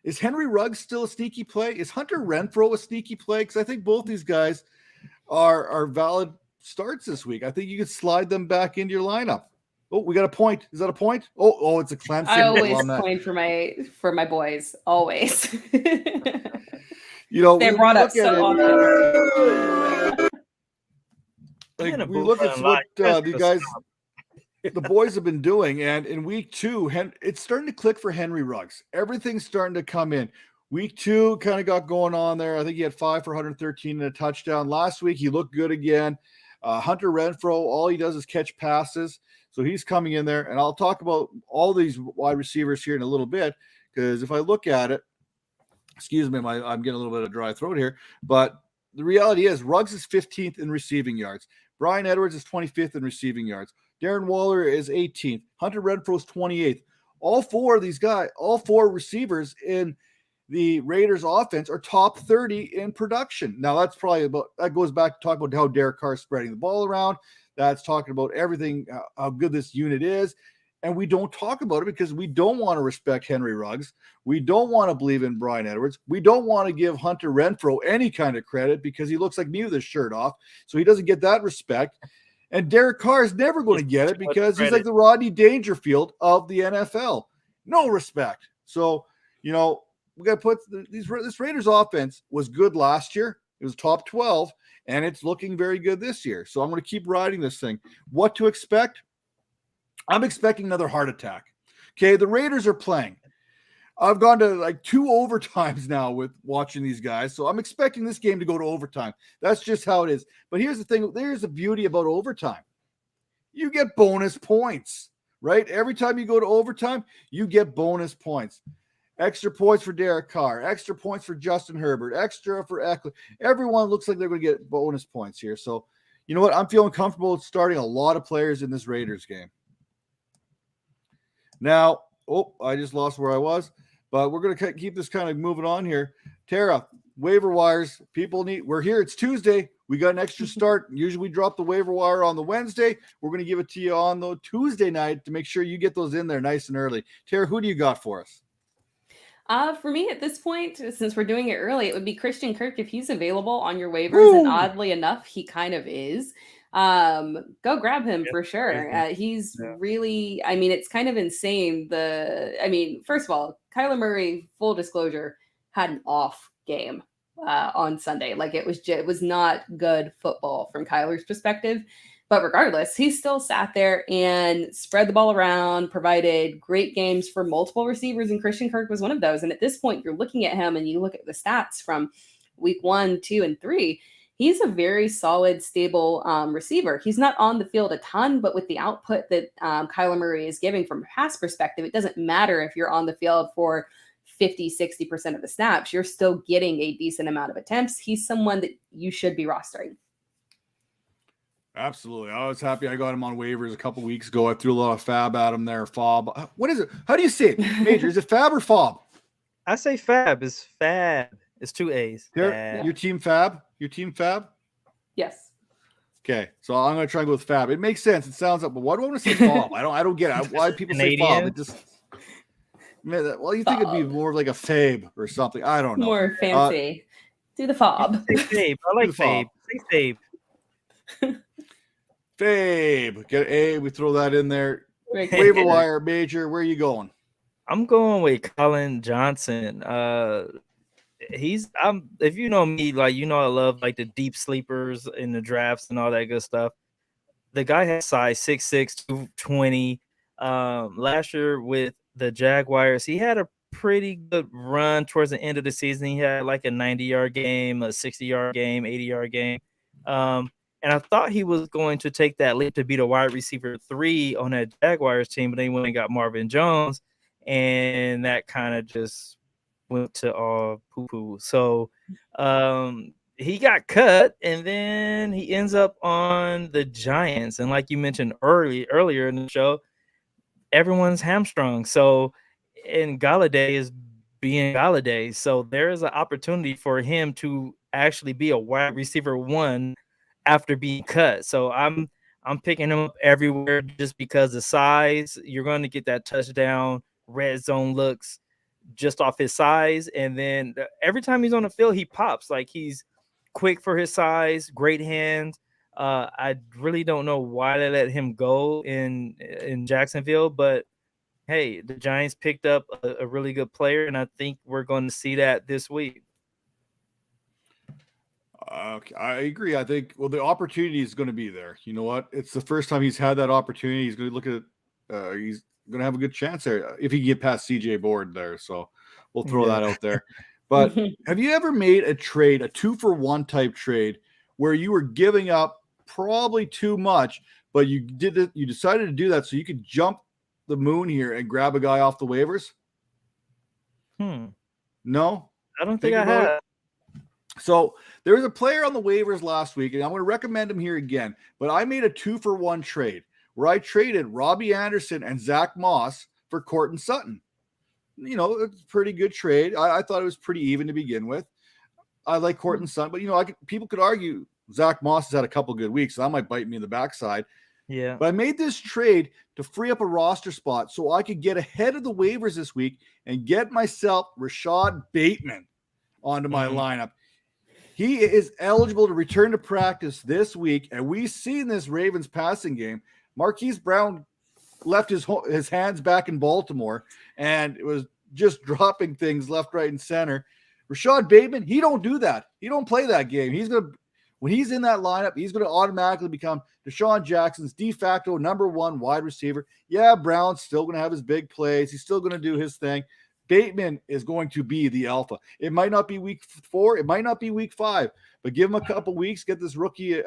Is Henry Ruggs still a sneaky play? Is Hunter Renfrow a sneaky play? Because I think both these guys are valid starts this week. I think you could slide them back into your lineup. Oh, we got a point. Is that a point? Oh, it's a Clemson. I always point for my boys. Always. They brought up so often. Like we look at what the guys, the boys have been doing, and in week 2, it's starting to click for Henry Ruggs. Everything's starting to come in. Week 2 kind of got going on there. I think he had 5 for 113 and a touchdown. Last week he looked good again. Hunter Renfrow, all he does is catch passes. So he's coming in there, and I'll talk about all these wide receivers here in a little bit, because if I look at it, excuse me, I'm getting a little bit of dry throat here, but the reality is Ruggs is 15th in receiving yards. Brian Edwards is 25th in receiving yards. Darren Waller is 18th. Hunter Renfrow is 28th. All four receivers in the Raiders offense are top 30 in production. Now that goes back to talk about how Derek Carr is spreading the ball around. That's talking about everything, how good this unit is. And we don't talk about it because we don't want to respect Henry Ruggs. We don't want to believe in Brian Edwards. We don't want to give Hunter Renfrow any kind of credit because he looks like me with his shirt off. So he doesn't get that respect. And Derek Carr is never going to get it because he's like the Rodney Dangerfield of the NFL. No respect. So, we got to put this Raiders offense was good last year. It was top 12, and it's looking very good this year. So I'm going to keep riding this thing. What to expect? I'm expecting another heart attack. Okay, the Raiders are playing. I've gone to like 2 overtimes now with watching these guys, so I'm expecting this game to go to overtime. That's just how it is. But here's the thing. There's the beauty about overtime. You get bonus points, right? Every time you go to overtime, you get bonus points. Extra points for Derek Carr, extra points for Justin Herbert, extra for Eckler. Everyone looks like they're going to get bonus points here. So, you know what? I'm feeling comfortable starting a lot of players in this Raiders game. Now, I just lost where I was, but we're going to keep this kind of moving on here. Tera, waiver wires. We're here. It's Tuesday. We got an extra start. Usually we drop the waiver wire on the Wednesday. We're going to give it to you on the Tuesday night to make sure you get those in there nice and early. Tera, who do you got for us? For me at this point, since we're doing it early, it would be Christian Kirk if he's available on your waivers. And oddly enough, he kind of is. Go grab him for sure. He's really, it's kind of insane. First of all, Kyler Murray, full disclosure, had an off game on Sunday. Like it was not good football from Kyler's perspective. But regardless, he still sat there and spread the ball around, provided great games for multiple receivers, and Christian Kirk was one of those. And at this point, you're looking at him and you look at the stats from week 1, 2, and 3. He's a very solid, stable receiver. He's not on the field a ton, but with the output that Kyler Murray is giving from a pass perspective, it doesn't matter if you're on the field for 50, 60% of the snaps. You're still getting a decent amount of attempts. He's someone that you should be rostering. Absolutely. I was happy I got him on waivers a couple weeks ago. I threw a lot of fab at him there. Fob. What is it? How do you say it? Major, is it fab or fob? I say fab. It's fab. It's 2 A's. Your team fab? Your team fab? Yes. Okay. So I'm going to try and go with fab. It makes sense. It sounds like, but why do I want to say fob? I don't get it. Why people say fob? It just, you think it'd be more like a fabe or something. I don't know. More fancy. Do the fob. Say fabe. I like fabe. Say fabe. Fabe, get A. We throw that in there. Waiver wire, Major. Where are you going? I'm going with Colin Johnson. If you know me, I love like the deep sleepers in the drafts and all that good stuff. The guy has size 6'6", 220. Last year with the Jaguars, he had a pretty good run towards the end of the season. He had like a 90-yard game, a 60-yard game, 80-yard game. And I thought he was going to take that leap to be the wide receiver 3 on that Jaguars team, but then he went and got Marvin Jones, and that kind of just went to all poo-poo. So he got cut, and then he ends up on the Giants. And like you mentioned earlier in the show, everyone's hamstrung. So, and Galladay is being Galladay. So there is an opportunity for him to actually be a wide receiver 1 after being cut. So I'm picking him up everywhere just because the size. You're going to get that touchdown, red zone looks just off his size. And then every time he's on the field, he pops. Like, he's quick for his size, great hands. I really don't know why they let him go in Jacksonville, but hey, the Giants picked up a really good player, and I think we're going to see that this week. I agree. I think, well, the opportunity is going to be there. You know what? It's the first time he's had that opportunity. He's going to look at he's going to have a good chance there if he can get past CJ Board there. So we'll throw that out there. But have you ever made a trade, a 2-for-1 type trade, where you were giving up probably too much, but you decided to do that so you could jump the moon here and grab a guy off the waivers? No, I don't think I have. So there was a player on the waivers last week, and I'm going to recommend him here again. But I made a 2-for-1 trade where I traded Robbie Anderson and Zach Moss for Courtland Sutton. You know, it's a pretty good trade. I thought it was pretty even to begin with. I like Courtland Sutton, but, you know, people could argue Zach Moss has had a couple good weeks, so that might bite me in the backside. Yeah. But I made this trade to free up a roster spot so I could get ahead of the waivers this week and get myself Rashad Bateman onto my lineup. He is eligible to return to practice this week, and we've seen this Ravens passing game. Marquise Brown left his hands back in Baltimore, and it was just dropping things left, right, and center. Rashad Bateman, he don't do that. He don't play that game. When he's in that lineup, he's going to automatically become Deshaun Jackson's de facto number 1 wide receiver. Yeah, Brown's still going to have his big plays. He's still going to do his thing. Bateman is going to be the alpha. It might not be week 4. It might not be week 5, but give him a couple weeks, get this rookie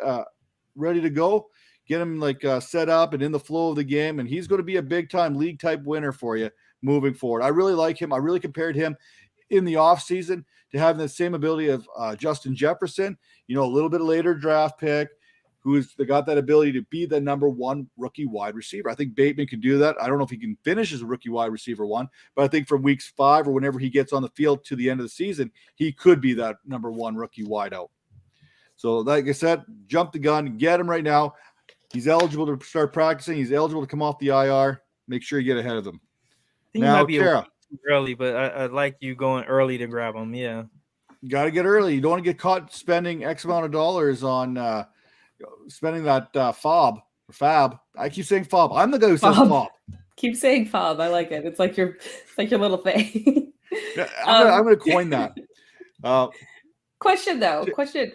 ready to go, get him set up and in the flow of the game, and he's going to be a big-time league-type winner for you moving forward. I really like him. I really compared him in the offseason to having the same ability of Justin Jefferson, you know, a little bit later draft pick, who's got that ability to be the number 1 rookie wide receiver. I think Bateman can do that. I don't know if he can finish as a rookie wide receiver 1, but I think from weeks 5 or whenever he gets on the field to the end of the season, he could be that number 1 rookie wide out. So like I said, jump the gun, get him right now. He's eligible to start practicing. He's eligible to come off the IR. Make sure you get ahead of him. Now, Tera. Early, but I like you going early to grab them. Yeah, you got to get early. You don't want to get caught spending X amount of dollars on spending that fab. I keep saying fob. I'm the guy who says fob. Keep saying fob. I like it. It's like your little thing. Yeah, I'm going to coin that. Question though.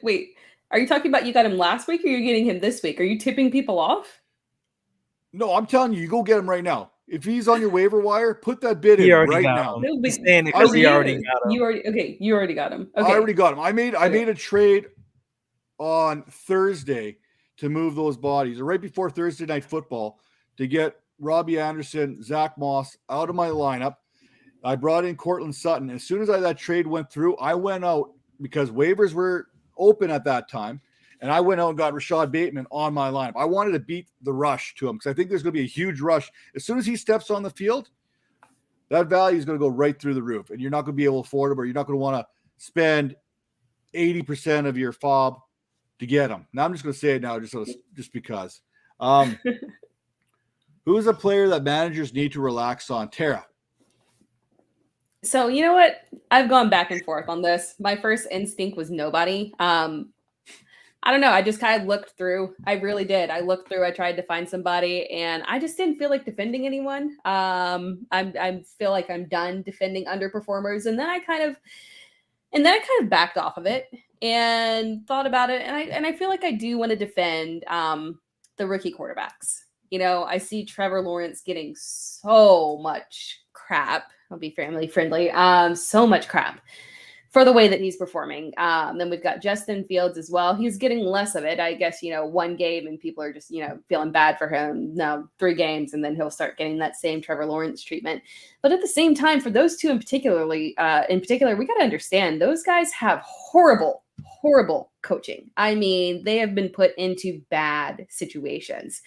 Wait, are you talking about you got him last week, or you're getting him this week? Are you tipping people off? No, I'm telling you, go get him right now. If he's on your waiver wire, put that bid in right now. No, he's saying it because he already got him. You already got him. Okay. I already got him. I made a trade on Thursday to move those bodies, or right before Thursday Night Football, to get Robbie Anderson, Zach Moss out of my lineup. I brought in Courtland Sutton. As soon as that trade went through, I went out because waivers were open at that time. And I went out and got Rashad Bateman on my lineup. I wanted to beat the rush to him because I think there's going to be a huge rush. As soon as he steps on the field, that value is going to go right through the roof. And you're not going to be able to afford him, or you're not going to want to spend 80% of your fob to get him. Now I'm just going to say it now just because. Who's a player that managers need to relax on? Tera. So you know what? I've gone back and forth on this. My first instinct was nobody. I don't know. I just kind of looked through. I really did. I looked through. I tried to find somebody, and I just didn't feel like defending anyone. I feel like I'm done defending underperformers, and then I kind of backed off of it and thought about it, and I feel like I do want to defend the rookie quarterbacks. You know, I see Trevor Lawrence getting so much crap. I'll be family friendly. So much crap for the way that he's performing. Then we've got Justin Fields as well. He's getting less of it. I guess, 1 game and people are just, feeling bad for him. No, 3 games, and then he'll start getting that same Trevor Lawrence treatment. But at the same time, for those two in particular, we got to understand those guys have horrible coaching. I mean, they have been put into bad situations.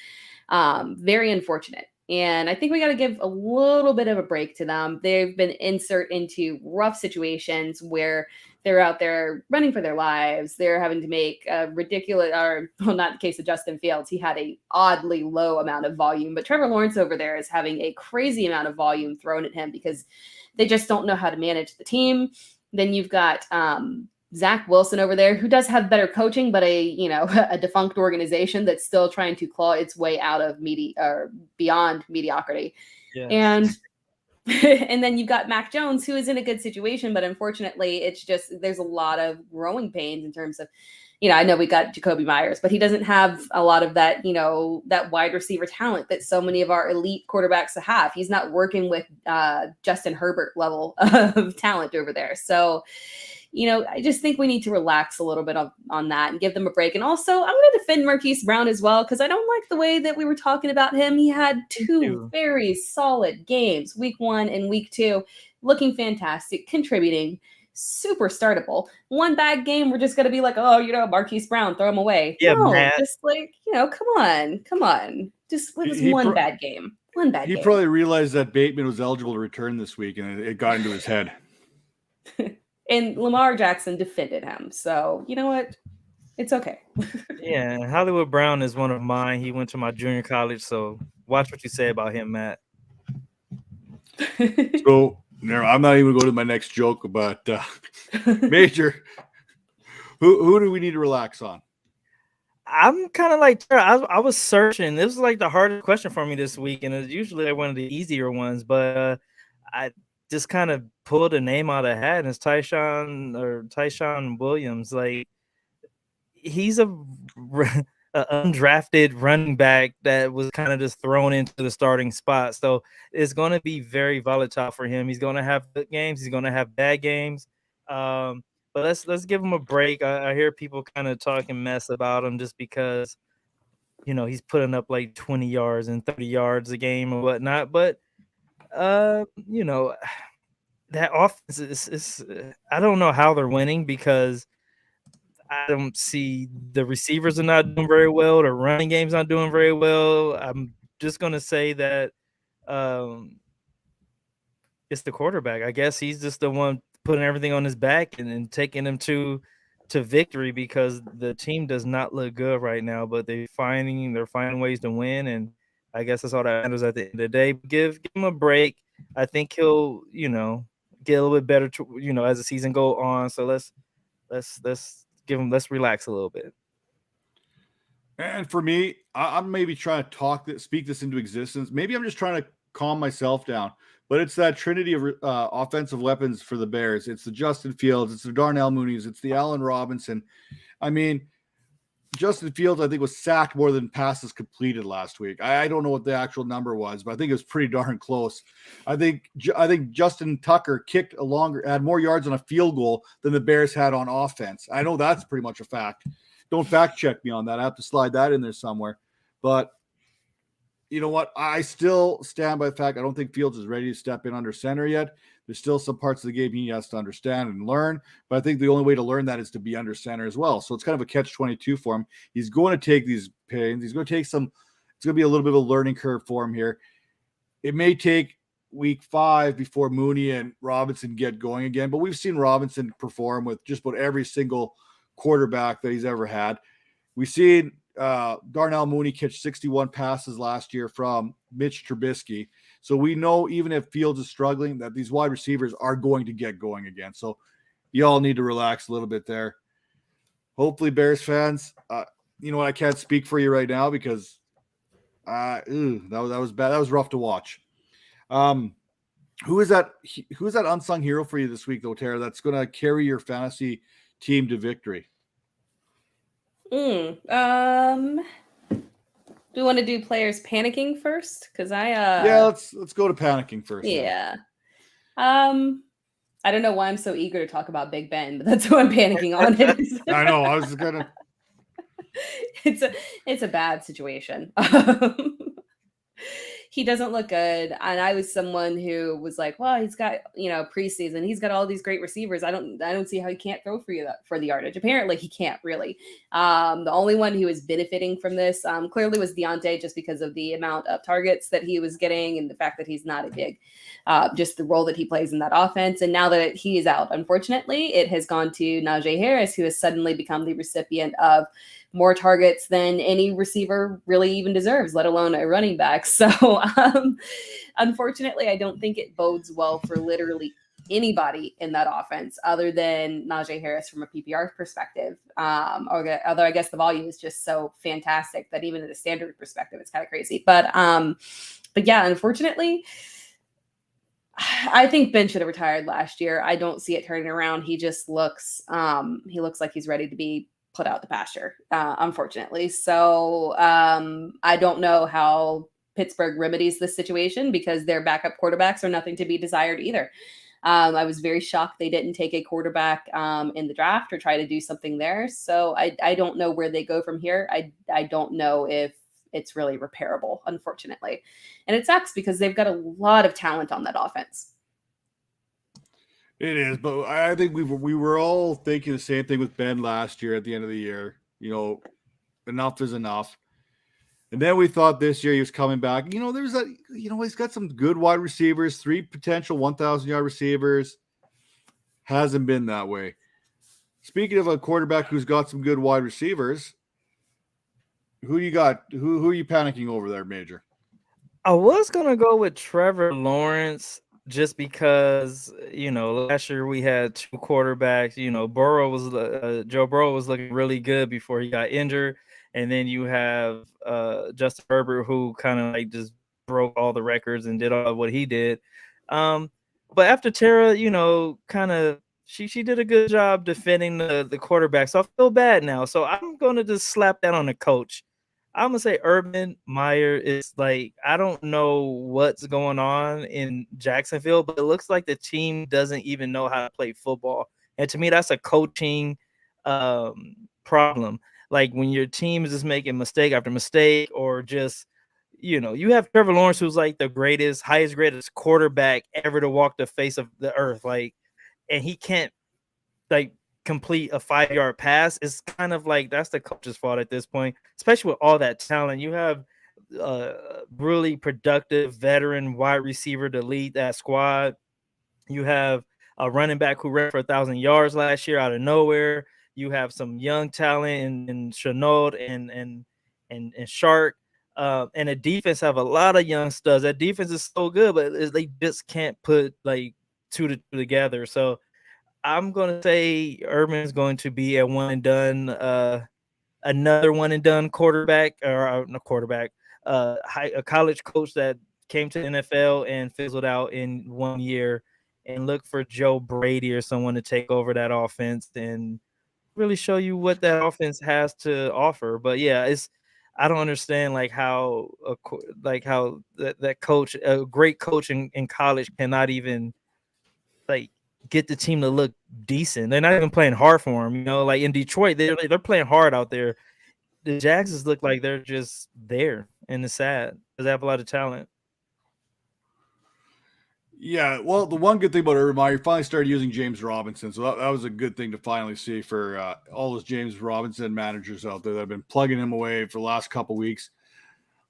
Very unfortunate. And I think we got to give a little bit of a break to them. They've been insert into rough situations where they're out there running for their lives. They're having to make a ridiculous, or well, not the case of Justin Fields. He had a oddly low amount of volume, but Trevor Lawrence over there is having a crazy amount of volume thrown at him because they just don't know how to manage the team. Then you've got Zach Wilson over there, who does have better coaching, but a defunct organization that's still trying to claw its way out of beyond mediocrity. Yes. And and then you've got Mac Jones, who is in a good situation, but unfortunately, it's just there's a lot of growing pains in terms of, I know we got Jacoby Myers, but he doesn't have a lot of that, that wide receiver talent that so many of our elite quarterbacks have. He's not working with Justin Herbert level of talent over there. So, I just think we need to relax a little bit on that and give them a break. And also, I'm going to defend Marquise Brown as well, because I don't like the way that we were talking about him. He had two very solid games, week 1 and week 2, looking fantastic, contributing, super startable. One bad game, we're just going to be like, Marquise Brown, throw him away. Yeah, no, Matt. just come on. Just it was one bad game. One bad game. He probably realized that Bateman was eligible to return this week, and it got into his head. And Lamar Jackson defended him. So, you know what? It's okay. Yeah, Hollywood Brown is one of mine. He went to my junior college, so watch what you say about him, Matt. So, I'm not even going to go to my next joke, but Major, who do we need to relax on? I'm kind of like Tera. I was searching. This was like the hardest question for me this week, and it's usually one of the easier ones, but I just kind of pulled a name out of the hat, and it's Tyshawn Williams. Like, he's a undrafted running back that was kind of just thrown into the starting spot. So it's going to be very volatile for him. He's going to have good games. He's going to have bad games. But let's give him a break. I hear people kind of talking mess about him just because, he's putting up like 20 yards and 30 yards a game or whatnot. But that offense is I don't know how they're winning because I don't see the receivers are not doing very well. The running game's not doing very well. I'm just going to say that it's the quarterback. I guess he's just the one putting everything on his back and taking them to victory because the team does not look good right now, but they're finding ways to win. And I guess that's all that matters at the end of the day. Give him a break. I think he'll, get a little bit better, as the season go on. So let's relax a little bit. And for me, I'm maybe trying to speak this into existence. Maybe I'm just trying to calm myself down. But it's that trinity of offensive weapons for the Bears. It's the Justin Fields, it's the Darnell Mooney's, it's the Allen Robinson. I mean, Justin Fields, I think, was sacked more than passes completed last week. I don't know what the actual number was, but I think it was pretty darn close. I think Justin Tucker had more yards on a field goal than the Bears had on offense. I know that's pretty much a fact. Don't fact check me on that. I have to slide that in there somewhere. But you know what? I still stand by the fact I don't think Fields is ready to step in under center yet. There's still some parts of the game he has to understand and learn, but I think the only way to learn that is to be under center as well. So it's kind of a catch-22 for him. He's going to take these pains. He's going to take it's going to be a little bit of a learning curve for him here. It may take week 5 before Mooney and Robinson get going again, but we've seen Robinson perform with just about every single quarterback that he's ever had. We've seen Darnell Mooney catch 61 passes last year from Mitch Trubisky. So we know even if Fields is struggling that these wide receivers are going to get going again. So you all need to relax a little bit there. Hopefully Bears fans, you know what? I can't speak for you right now because that was bad. That was rough to watch. Who is that unsung hero for you this week though, Tera, that's going to carry your fantasy team to victory? Do we want to do players panicking first? Because let's go to panicking first. Yeah. I don't know why I'm so eager to talk about Big Ben, but that's who I'm panicking on. I know. I was gonna. It's a bad situation. he doesn't look good. And I was someone who was like, well, he's got, preseason, he's got all these great receivers. I don't see how he can't throw for the yardage. Apparently he can't really. The only one who was benefiting from this clearly was Deontay, just because of the amount of targets that he was getting and the fact that he's not a big, just the role that he plays in that offense. And now that he is out, unfortunately, it has gone to Najee Harris, who has suddenly become the recipient of more targets than any receiver really even deserves, let alone a running back. So unfortunately, I don't think it bodes well for literally anybody in that offense other than Najee Harris from a PPR perspective. Although I guess the volume is just so fantastic that even at a standard perspective, it's kind of crazy. But yeah, unfortunately, I think Ben should have retired last year. I don't see it turning around. He just looks like he's ready to be put out the pasture, unfortunately. So I don't know how Pittsburgh remedies this situation, because their backup quarterbacks are nothing to be desired either. I was very shocked they didn't take a quarterback in the draft or try to do something there. So I don't know where they go from here. I don't know if it's really repairable, unfortunately. And it sucks because they've got a lot of talent on that offense. It is, but I think we were all thinking the same thing with Ben last year at the end of the year. Enough is enough. And then we thought this year he was coming back. He's got some good wide receivers, 3 potential 1,000-yard receivers. Hasn't been that way. Speaking of a quarterback who's got some good wide receivers, who you got? Who are you panicking over there, Major? I was gonna go with Trevor Lawrence just because last year we had 2 quarterbacks. Joe Burrow was looking really good before he got injured, and then you have Justin Herbert, who kind of like just broke all the records and did all what he did. But after Tera, kind of she did a good job defending the quarterback, so I feel bad now. So I'm gonna just slap that on the coach. I'm gonna say Urban Meyer is like, I don't know what's going on in Jacksonville, but it looks like the team doesn't even know how to play football. And to me, that's a coaching problem. Like when your team is just making mistake after mistake, or just, you have Trevor Lawrence, who's like the highest graded quarterback ever to walk the face of the earth. Like, and he can't complete a 5-yard pass. Is kind of like that's the coach's fault at this point, especially with all that talent. You have really productive veteran wide receiver to lead that squad. You have a running back who ran for 1,000 yards last year out of nowhere. You have some young talent in Chenault and Shark, and the defense have a lot of young studs. That defense is so good, but they just can't put like 2 together. So I'm going to say Urban's going to be a one and done, another one and done quarterback, or no quarterback, a college coach that came to the NFL and fizzled out in 1 year, and look for Joe Brady or someone to take over that offense and really show you what that offense has to offer. But yeah, I don't understand how that coach, a great coach in college, cannot even get the team to look decent. They're not even playing hard for them. Like in Detroit, they're playing hard out there. The Jags look like they're just there, and it's sad because they have a lot of talent. Yeah, well, the one good thing about Urban Meyer, he finally started using James Robinson, so that was a good thing to finally see for all those James Robinson managers out there that have been plugging him away for the last couple weeks.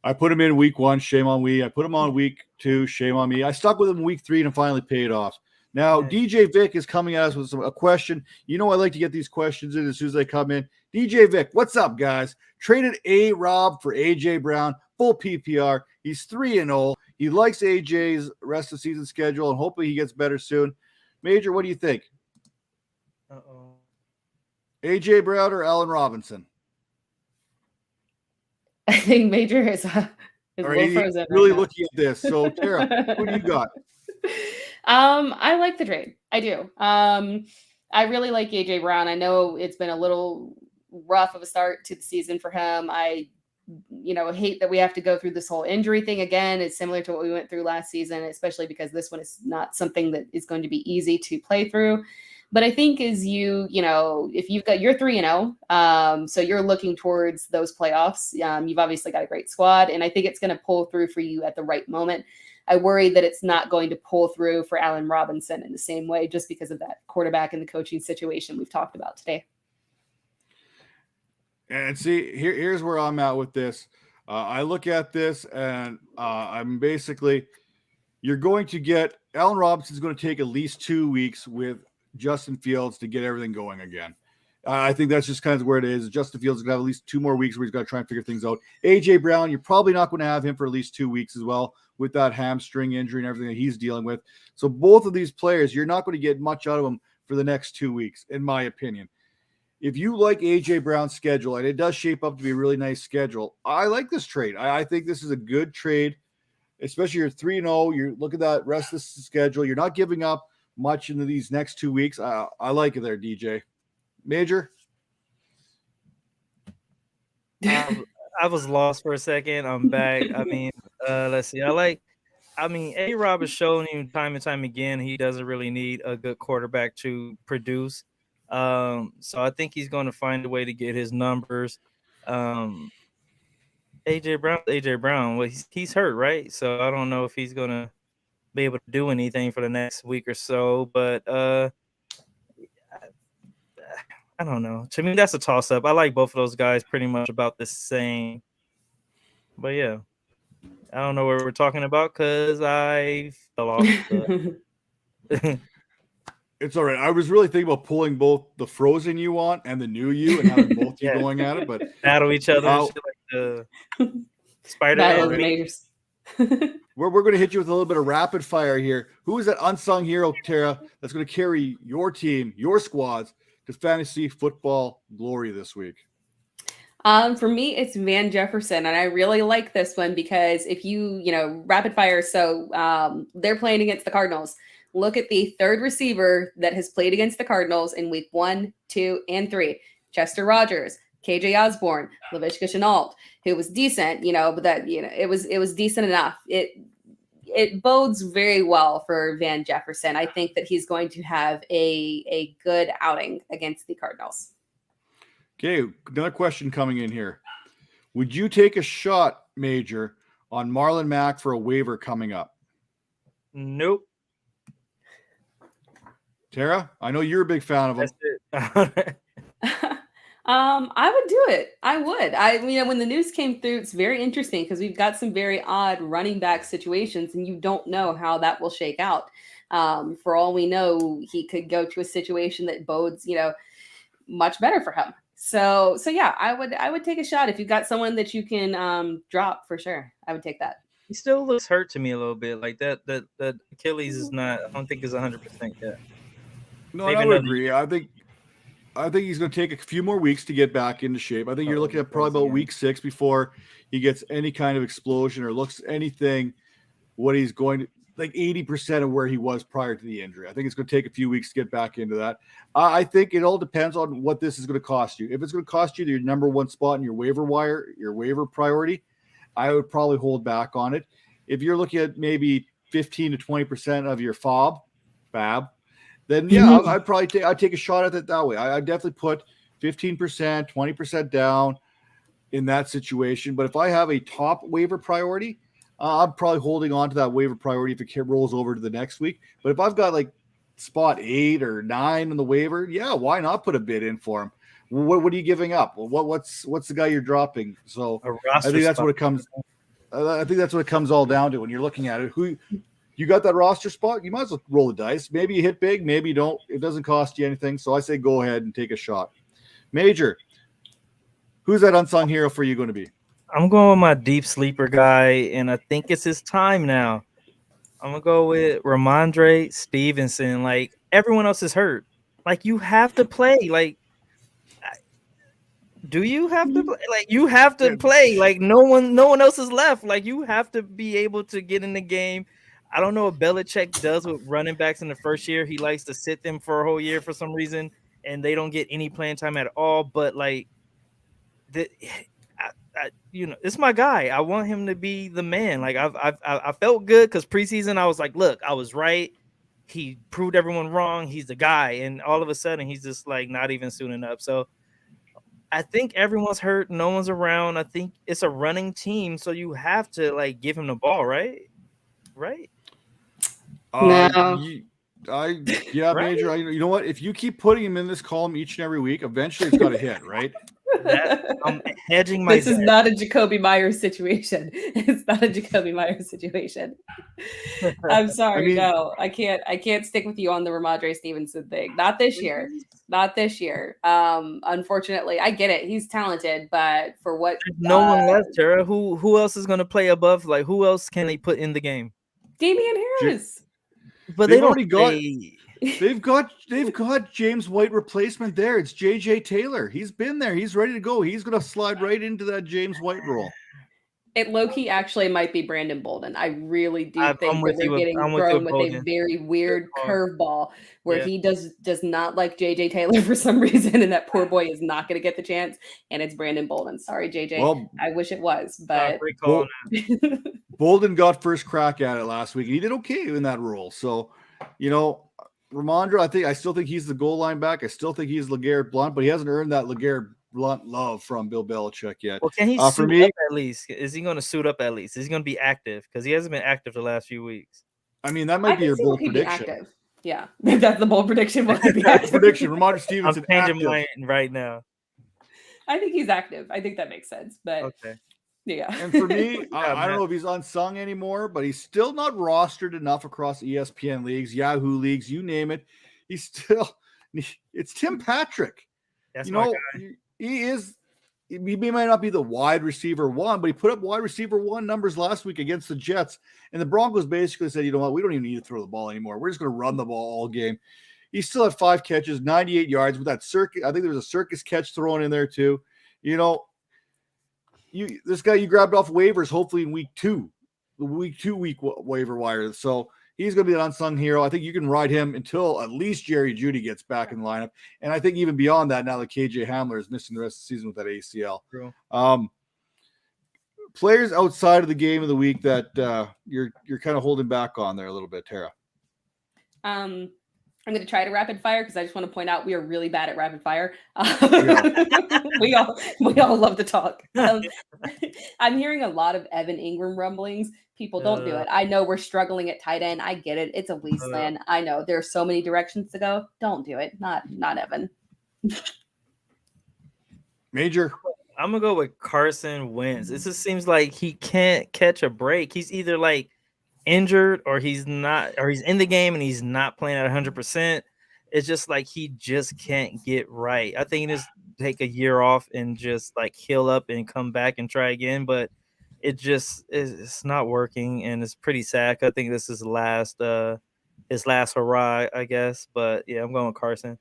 I put him in week 1, shame on me. I put him on week 2, shame on me. I stuck with him week 3 and finally paid off. Now, DJ Vic is coming at us with a question. I like to get these questions in as soon as they come in. DJ Vic, what's up, guys? Traded A-Rob for A.J. Brown, full PPR. He's 3-0. He likes AJ's rest of season schedule, and hopefully he gets better soon. Major, what do you think? A.J. Brown or Allen Robinson? I think Major is frozen. Really looking at this. So, Tara, who do you got? I like the trade. I do. I really like AJ Brown. I know it's been a little rough of a start to the season for him. I hate that we have to go through this whole injury thing again. It's similar to what we went through last season, especially because this one is not something that is going to be easy to play through. But I think as if you're 3-0, so you're looking towards those playoffs. You've obviously got a great squad, and I think it's going to pull through for you at the right moment. I worry that it's not going to pull through for Allen Robinson in the same way, just because of that quarterback and the coaching situation we've talked about today. And see, here's where I'm at with this. I look at this, and I'm basically, you're going to get Allen Robinson's going to take at least 2 weeks with Justin Fields to get everything going again. I think that's just kind of where it is. Justin Fields is going to have at least 2 more weeks where he's got to try and figure things out. A.J. Brown, you're probably not going to have him for at least 2 weeks as well with that hamstring injury and everything that he's dealing with. So both of these players, you're not going to get much out of them for the next 2 weeks, in my opinion. If you like A.J. Brown's schedule, and it does shape up to be a really nice schedule, I like this trade. I think this is a good trade, especially you're 3-0. You look at that rest of the schedule. You're not giving up much into these next 2 weeks. I like it there, DJ. Major? I was lost for a second. I'm back. I mean, let's see. A-Rob has shown you time and time again he doesn't really need a good quarterback to produce. So I think he's going to find a way to get his numbers. AJ Brown. Well, he's hurt, right? So I don't know if he's going to be able to do anything for the next week or so. But I don't know. To me, that's a toss-up. I like both of those guys pretty much about the same. But, yeah. I don't know what we're talking about because I fell off. It's all right. I was really thinking about pulling both the frozen you want and the new you and having both you going at it. But battle each other. Like the spider. We're going to hit you with a little bit of rapid fire here. Who is that unsung hero, Tera, that's going to carry your team, your squads, to fantasy football glory this week? For me, it's Van Jefferson, and I really like this one because if rapid fire, so they're playing against the Cardinals. Look at the third receiver that has played against the Cardinals in week 1, 2, and 3. Chester Rogers, KJ Osborne, Laviska Shenault, who was decent, but that, it was decent enough. It bodes very well for Van Jefferson. I think that he's going to have a good outing against the Cardinals. Okay, another question coming in here. Would you take a shot, Major, on Marlon Mack for a waiver coming up? Nope. Tera, I know you're a big fan of him. That's it. I would do it. I would. When the news came through, it's very interesting because we've got some very odd running back situations, and you don't know how that will shake out. For all we know, he could go to a situation that bodes, much better for him. So yeah, I would take a shot if you've got someone that you can drop for sure. I would take that. He still looks hurt to me a little bit. Like that Achilles is not. I don't think is 100% yet. No, I would agree. I think he's going to take a few more weeks to get back into shape. I think you're looking at probably about week 6 before he gets any kind of explosion or looks anything what he's going to, like 80% of where he was prior to the injury. I think it's going to take a few weeks to get back into that. I think it all depends on what this is going to cost you. If it's going to cost you your number 1 spot in your waiver priority, I would probably hold back on it. If you're looking at maybe 15 to 20% of your fab, then yeah, I'd take a shot at it that way. I definitely put 15%, 20% down in that situation. But if I have a top waiver priority, I'm probably holding on to that waiver priority if it rolls over to the next week. But if I've got like spot 8 or 9 on the waiver, yeah, why not put a bid in for him? What are you giving up? What's the guy you're dropping? So I think that's what it comes. I think that's what it comes all down to when you're looking at it. Who you got that roster spot? You might as well roll the dice. Maybe you hit big, maybe you don't. It doesn't cost you anything. So I say go ahead and take a shot. Major, who's that unsung hero for you going to be? I'm going with my deep sleeper guy, and I think it's his time now. I'm going to go with Ramondre Stevenson. Like, everyone else is hurt. Like, you have to play. Like, do you have to play? Like, you have to play. Like, no one else is left. Like, you have to be able to get in the game. I don't know what Belichick does with running backs in the first year. He likes to sit them for a whole year for some reason, and they don't get any playing time at all. But, like, it's my guy. I want him to be the man. Like, I felt good because preseason I was like, look, I was right. he proved everyone wrong. He's the guy, and all of a sudden he's just like not even suiting up. So I think everyone's hurt. No one's around. I think it's a running team, so you have to like give him the ball, right? Right? No. Yeah, Right? Major. You know what? If you keep putting him in this column each and every week, eventually it's got to hit, right? I'm hedging my This is not a Jacoby Myers situation. It's not a Jacoby Myers situation. I'm sorry. No, I can't stick with you on the Ramondre Stevenson thing. Not this year. Not this year. Unfortunately, I get it. He's talented, but for what? No one left, Tera. Who else is going to play above? Like, who else can they put in the game? Damian Harris. But they've they don't already got. They've got James White replacement there. It's JJ Taylor. He's been there. He's ready to go. He's going to slide right into that James White role. It low-key actually might be Brandon Bolden. I really do think that they're getting thrown with a very weird curveball where he does not like JJ Taylor for some reason, and that poor boy is not going to get the chance, and it's Brandon Bolden. Sorry, JJ. Well, I wish it was, but Bolden got first crack at it last week, and he did okay in that role. So, Ramondre, I still think he's the goal line back. I still think he's LeGarrette Blount, but he hasn't earned that LeGarrette Blount love from Bill Belichick yet. Well, can he suit up at least? Is he going to suit up at least? Is he going to be active? Because he hasn't been active the last few weeks. I mean, that might be your bold prediction. Yeah, that's the bold prediction. That's prediction. Ramondre Stevenson. I'm changing mine right now. I think he's active. I think that makes sense. But okay. Yeah. And for me, I don't know if he's unsung anymore, but he's still not rostered enough across ESPN leagues, Yahoo leagues, you name it. It's Tim Patrick. That's my guy. He might not be the wide receiver one, but he put up wide receiver one numbers last week against the Jets. And the Broncos basically said, you know what, we don't even need to throw the ball anymore. We're just going to run the ball all game. He still had 5 catches, 98 yards with that circus. I think there was a circus catch thrown in there too. This guy you grabbed off waivers, hopefully in week 2 waiver wire. So he's going to be an unsung hero. I think you can ride him until at least Jerry Jeudy gets back in the lineup. And I think even beyond that, now that KJ Hamler is missing the rest of the season with that ACL. True. Players outside of the game of the week that you're kind of holding back on there a little bit, Tera. I'm going to try to rapid fire because I just want to point out we are really bad at rapid fire. We all love to talk. I'm hearing a lot of Evan Ingram rumblings. People don't do it. I know we're struggling at tight end. I get it. It's a wasteland. I know there are so many directions to go. Don't do it. Not Evan. Major. I'm gonna go with Carson Wentz. It just seems like he can't catch a break. He's either like injured or he's not, or he's in the game and he's not playing at 100%. It's just like he just can't get right. I think he just take a year off and just like heal up and come back and try again. But it's not working, and it's pretty sad. I think this is his last hurrah, I guess. But yeah, I'm going with Carson.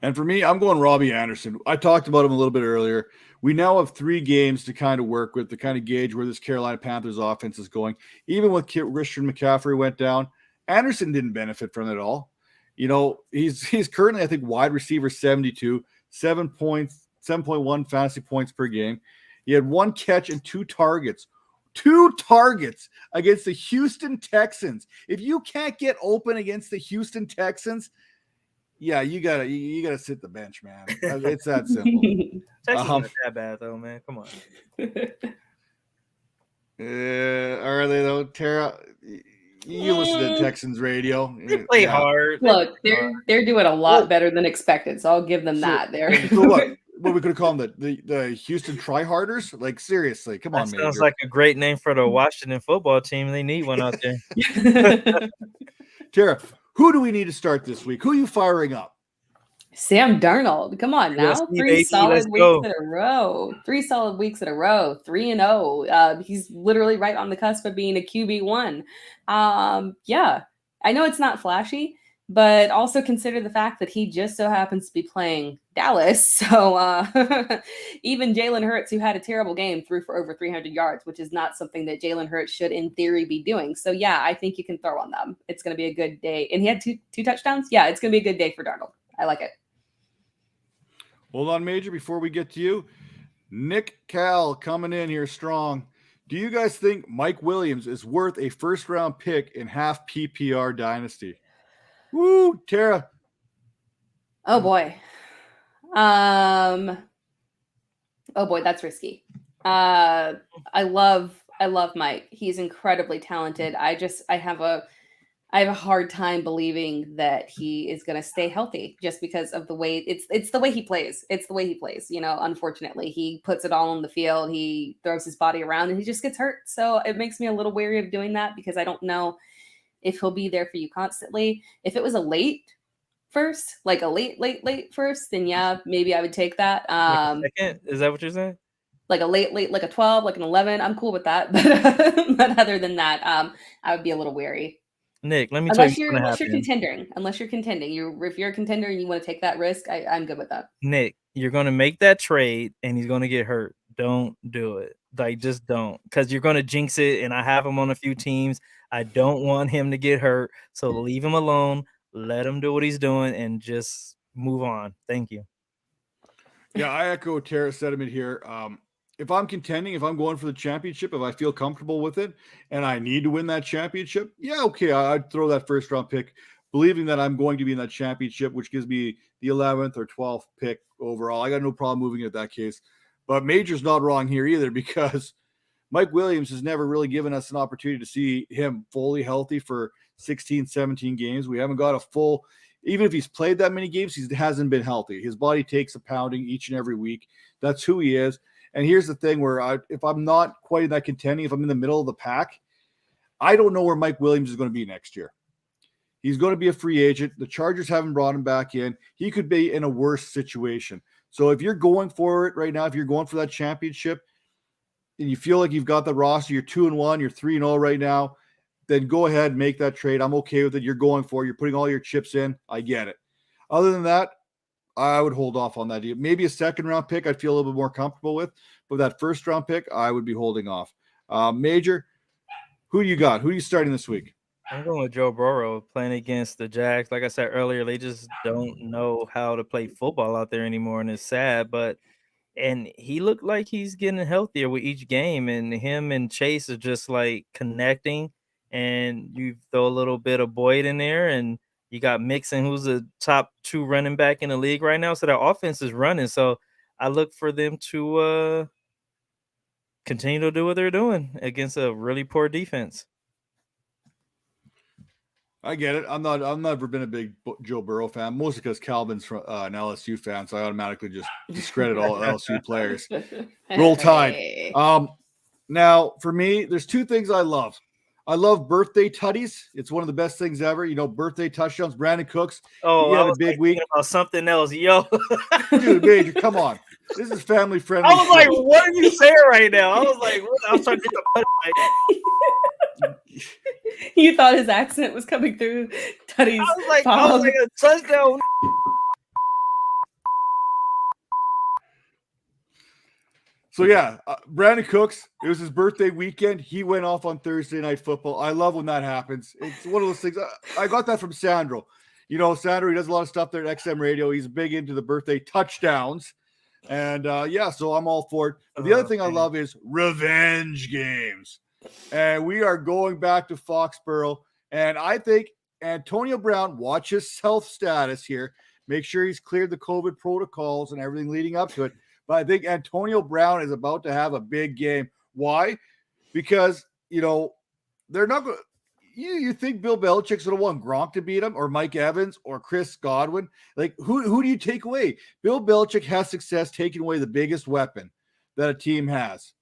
And for me, I'm going Robbie Anderson. I talked about him a little bit earlier. We now have 3 games to kind of work with, to kind of gauge where this Carolina Panthers offense is going. Even with Christian McCaffrey went down, Anderson didn't benefit from it at all. He's currently, I think, wide receiver 72, 7.1 fantasy points per game. He had 1 catch and 2 targets. 2 targets against the Houston Texans. If you can't get open against the Houston Texans, yeah, you gotta sit the bench, man. It's that simple. Texans not that bad though, man. Come on. Are they though, Tera? You listen to Texans radio. They play hard. Look, they're doing a lot better than expected, so I'll give them that. There. So what we could call them, the Houston Tryharders? Like seriously, come on, man. Sounds like a great name for the Washington football team. They need one out there. Tera, who do we need to start this week? Who are you firing up? Sam Darnold. Come on now. 3 solid weeks in a row. 3 solid weweeks in a row. 3-0. He's literally right on the cusp of being a QB1. Yeah, I know it's not flashy, but also consider the fact that he just so happens to be playing Dallas. So even Jalen Hurts, who had a terrible game, threw for over 300 yards, which is not something that Jalen Hurts should, in theory, be doing. So yeah, I think you can throw on them. It's going to be a good day. And he had two touchdowns. Yeah, it's going to be a good day for Darnold. I like it. Hold on, Major, before we get to you. Nick Cal coming in here strong. Do you guys think Mike Williams is worth a first-round pick in half PPR dynasty? Woo, Tara. Oh boy. Oh boy, that's risky. I love Mike. He's incredibly talented. I have a hard time believing that he is going to stay healthy just because of the way it's the way he plays. It's the way he plays. Unfortunately, he puts it all on the field. He throws his body around and he just gets hurt. So it makes me a little wary of doing that because I don't know if he'll be there for you constantly. If it was a late first, like a late first, then yeah, maybe I would take that. Second? Is that what you're saying? Like a late, like a 12, like an 11. I'm cool with that. But other than that, I would be a little wary. Nick, let me tell you unless you're contending. If you're a contender and you want to take that risk, I'm good with that. Nick, you're going to make that trade and he's going to get hurt. Don't do it. Like, just don't, because you're going to jinx it. And I have him on a few teams. I don't want him to get hurt. So leave him alone. Let him do what he's doing and just move on. Thank you. Yeah, I echo Tara's sentiment here. If I'm contending, if I'm going for the championship, if I feel comfortable with it and I need to win that championship, yeah, okay, I'd throw that first round pick, believing that I'm going to be in that championship, which gives me the 11th or 12th pick overall. I got no problem moving at that case. But Major's not wrong here either, because Mike Williams has never really given us an opportunity to see him fully healthy for 16, 17 games. We haven't got a full, even if he's played that many games, he hasn't been healthy. His body takes a pounding each and every week. That's who he is. And here's the thing where if I'm not quite in that contending, if I'm in the middle of the pack, I don't know where Mike Williams is going to be next year. He's going to be a free agent. The Chargers haven't brought him back in. He could be in a worse situation. So if you're going for it right now, if you're going for that championship and you feel like you've got the roster, you're 2-1, you're 3-0 right now, then go ahead and make that trade. I'm okay with it. You're going for it. You're putting all your chips in. I get it. Other than that, I would hold off on that deal. Maybe a second round pick I'd feel a little bit more comfortable with, but that first round pick I would be holding off. Major, who do you got? Who are you starting this week? I'm going with Joe Burrow playing against the Jags. Like I said earlier, they just don't know how to play football out there anymore, and it's sad. And he looked like he's getting healthier with each game, and him and Chase are just like connecting. And you throw a little bit of Boyd in there, and you got Mixon, who's the top 2 running back in the league right now. So their offense is running. So I look for them to continue to do what they're doing against a really poor defense. I get it. I've never been a big Joe Burrow fan, mostly because Calvin's an LSU fan, so I automatically just discredit all LSU players. Roll Tide. Now, for me, there's 2 things I love. I love birthday tutties. It's one of the best things ever. Birthday touchdowns. Brandon Cooks. Oh, he had a big week. About something else, yo. Dude, Major, come on. This is family friendly. I was like, what are you saying right now? I was like, I was trying to get the money. You thought his accent was coming through Tutty's I was like a touchdown. So, yeah, Brandon Cooks, it was his birthday weekend. He went off on Thursday Night Football. I love when that happens. It's one of those things. I got that from Sandro. Sandro, he does a lot of stuff there at XM Radio. He's big into the birthday touchdowns. And, so I'm all for it. But the other thing I love is revenge games. And we are going back to Foxborough. And I think Antonio Brown, watch his health status here. Make sure he's cleared the COVID protocols and everything leading up to it. But I think Antonio Brown is about to have a big game. Why? Because, they're not going to – you think Bill Belichick's going to want Gronk to beat him or Mike Evans or Chris Godwin? Like, who do you take away? Bill Belichick has success taking away the biggest weapon that a team has.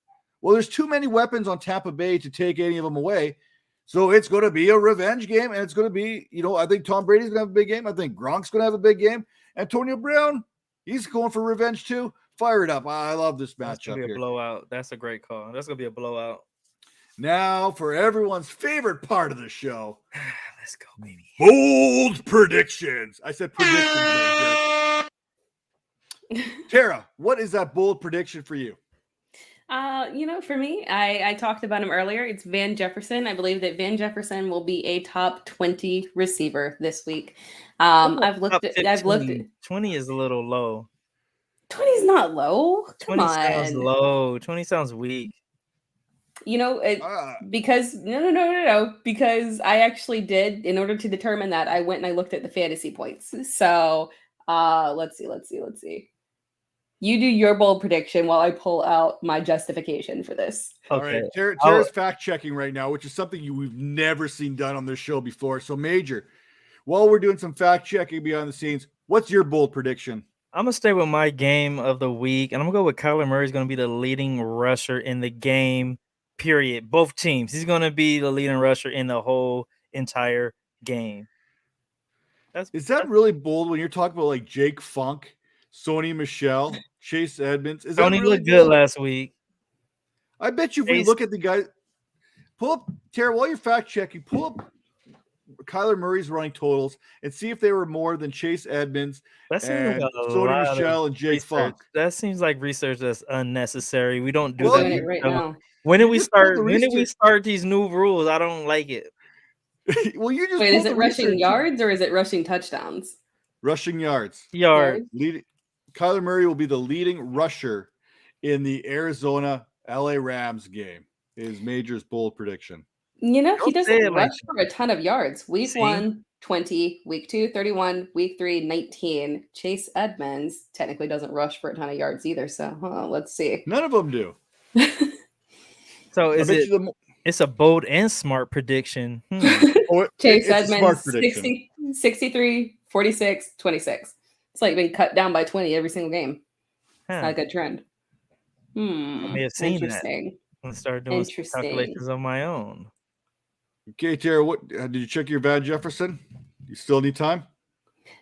Well, there's too many weapons on Tampa Bay to take any of them away. So it's going to be a revenge game, and it's going to be, I think Tom Brady's going to have a big game. I think Gronk's going to have a big game. Antonio Brown, he's going for revenge too. Fire it up. I love this matchup. That's going to be a blowout. That's a great call. That's going to be a blowout. Now for everyone's favorite part of the show. Let's go, baby. Bold predictions. I said predictions. Tara, what is that bold prediction for you? For me, I talked about him earlier. It's Van Jefferson. I believe that Van Jefferson will be a top 20 receiver this week. I've looked at 20 is a little low. 20 is not low. Come 20 on. sounds low. 20 sounds weak. Because no. Because I actually did, in order to determine that, I went and I looked at the fantasy points. So let's see. You do your bold prediction while I pull out my justification for this. All right. Tera's fact checking right now, which is something we've never seen done on this show before. So, Major, while we're doing some fact checking behind the scenes, what's your bold prediction? I'm going to stay with my game of the week, and I'm going to go with Kyler Murray is going to be the leading rusher in the game, period. Both teams. He's going to be the leading rusher in the whole entire game. Is that really bold when you're talking about like Jake Funk, Sony Michel, Chase Edmonds? Is Sony that really looked good last week. I bet you if we look at the guys, pull up, Tera, while you're fact checking, pull up Kyler Murray's running totals and see if they were more than Chase Edmonds and Sony Michel and Jake Funk. That seems like research that's unnecessary. We don't do that doing it right now. When did we start? When did we start these new rules? I don't like it. Well, you just wait. Is it rushing yards or is it rushing touchdowns? Rushing yards. Yards. Kyler Murray will be the leading rusher in the Arizona LA Rams game. Is Major's bold prediction. He doesn't rush for a ton of yards. Week 1, 20. Week 2, 31. Week 3, 19. Chase Edmonds technically doesn't rush for a ton of yards either. So let's see. None of them do. So it's a bold and smart prediction. Chase Edmonds, 63, 46, 26. It's like being cut down by 20 every single game. It's not a good trend. I may have seen that. And start doing some calculations on my own. Okay, Tera, what did you check your Van Jefferson? You still need time?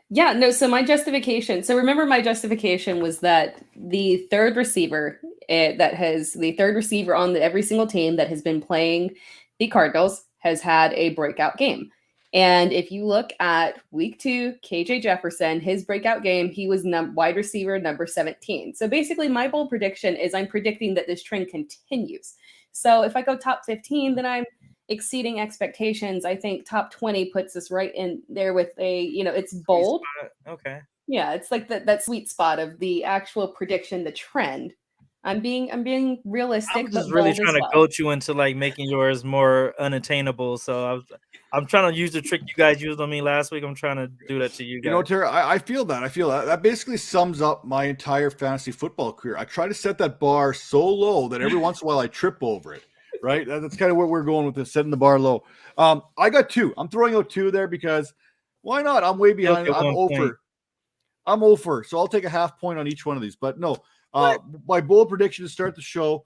Yeah, no. So my justification. So remember, my justification was that the third receiver on every single team that has been playing the Cardinals has had a breakout game. And if you look at week 2, KJ Jefferson, his breakout game, he was wide receiver number 17. So basically my bold prediction is I'm predicting that this trend continues. So if I go top 15, then I'm exceeding expectations. I think top 20 puts us right in there with it's bold. Okay. Yeah, it's like that sweet spot of the actual prediction, the trend. I'm being realistic. I'm just really trying to coach you into like making yours more unattainable. So I'm trying to use the trick you guys used on me last week. I'm trying to do that to you guys. Tera, I feel that. That basically sums up my entire fantasy football career. I try to set that bar so low that every once in a while I trip over it. Right? That's kind of where we're going with this, setting the bar low. I got 2. I'm throwing out 2 there because why not? I'm way behind. I'm over. I'm over. So I'll take a half point on each one of these. But no. My bold prediction to start the show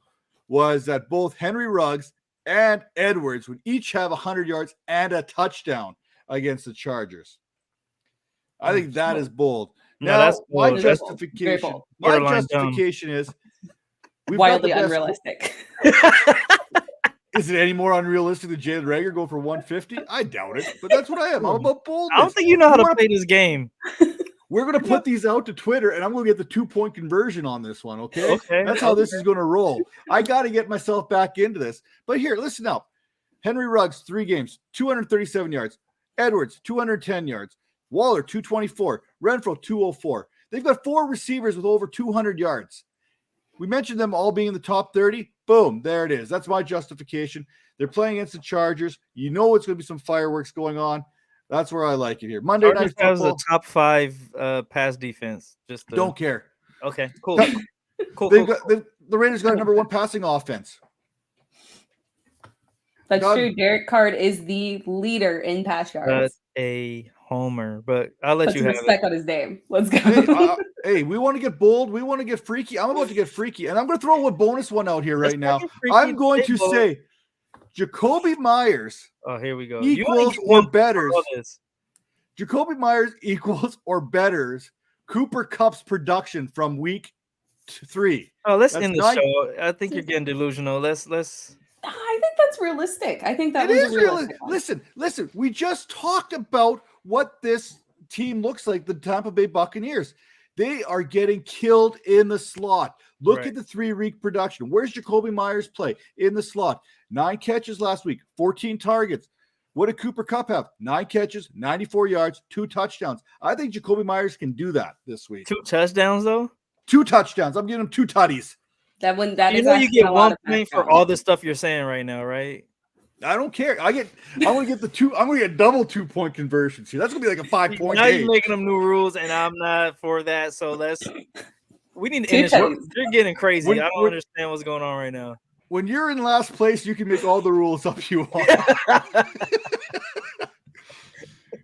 was that both Henry Ruggs and Edwards would each have 100 yards and a touchdown against the Chargers. I think that is bold. No, now, that's bold. my justification is wildly unrealistic. Is it any more unrealistic than Jalen Reagor going for 150? I doubt it, but that's what I am. I'm about boldness. I don't think you know how to play this game. We're going to put these out to Twitter, and I'm going to get the 2-point conversion on this one, okay? That's how this is going to roll. I got to get myself back into this. But here, listen up. Henry Ruggs, 3 games, 237 yards. Edwards, 210 yards. Waller, 224. Renfro, 204. They've got 4 receivers with over 200 yards. We mentioned them all being in the top 30. Boom, there it is. That's my justification. They're playing against the Chargers. You know it's going to be some fireworks going on. That's where I like it here. Monday Night Football. That was a top 5 pass defense. Don't care. Okay, cool. The Raiders got number 1 passing offense. That's true. Derek Carr is the leader in pass yards. That's a homer, but I'll let you have respect on his name. Let's go. Hey, we want to get bold. We want to get freaky. I'm about to get freaky, and I'm going to throw a bonus one out here right now. I'm going to say Jacoby Myers. Oh, here we go. Equals or betters. Jacoby Myers equals or betters Cooper Kupp's production from week 3. Oh, let's end the show. I think you're getting delusional. Let's. I think that's realistic. I think that is realistic. Listen. We just talked about what this team looks like. The Tampa Bay Buccaneers. They are getting killed in the slot. Look at the 3-week production. Where's Jacoby Myers play? In the slot. 9 catches last week, 14 targets. What did Cooper Kupp have? 9 catches, 94 yards, 2 touchdowns. I think Jacoby Myers can do that this week. 2 touchdowns, though? 2 touchdowns. I'm giving him 2 tutties. That You is know, you asking get a lot one of point for background. all the stuff you're saying right now, right? I don't care. I'm gonna get the 2. I'm gonna get double 2-point conversions here. That's gonna be like a 5-point Now day. you're making them new rules, and I'm not for that. So we need to Two end the show. tutties. You're getting crazy. When- I don't when- understand what's going on right now. When you're in last place, you can make all the rules up you want.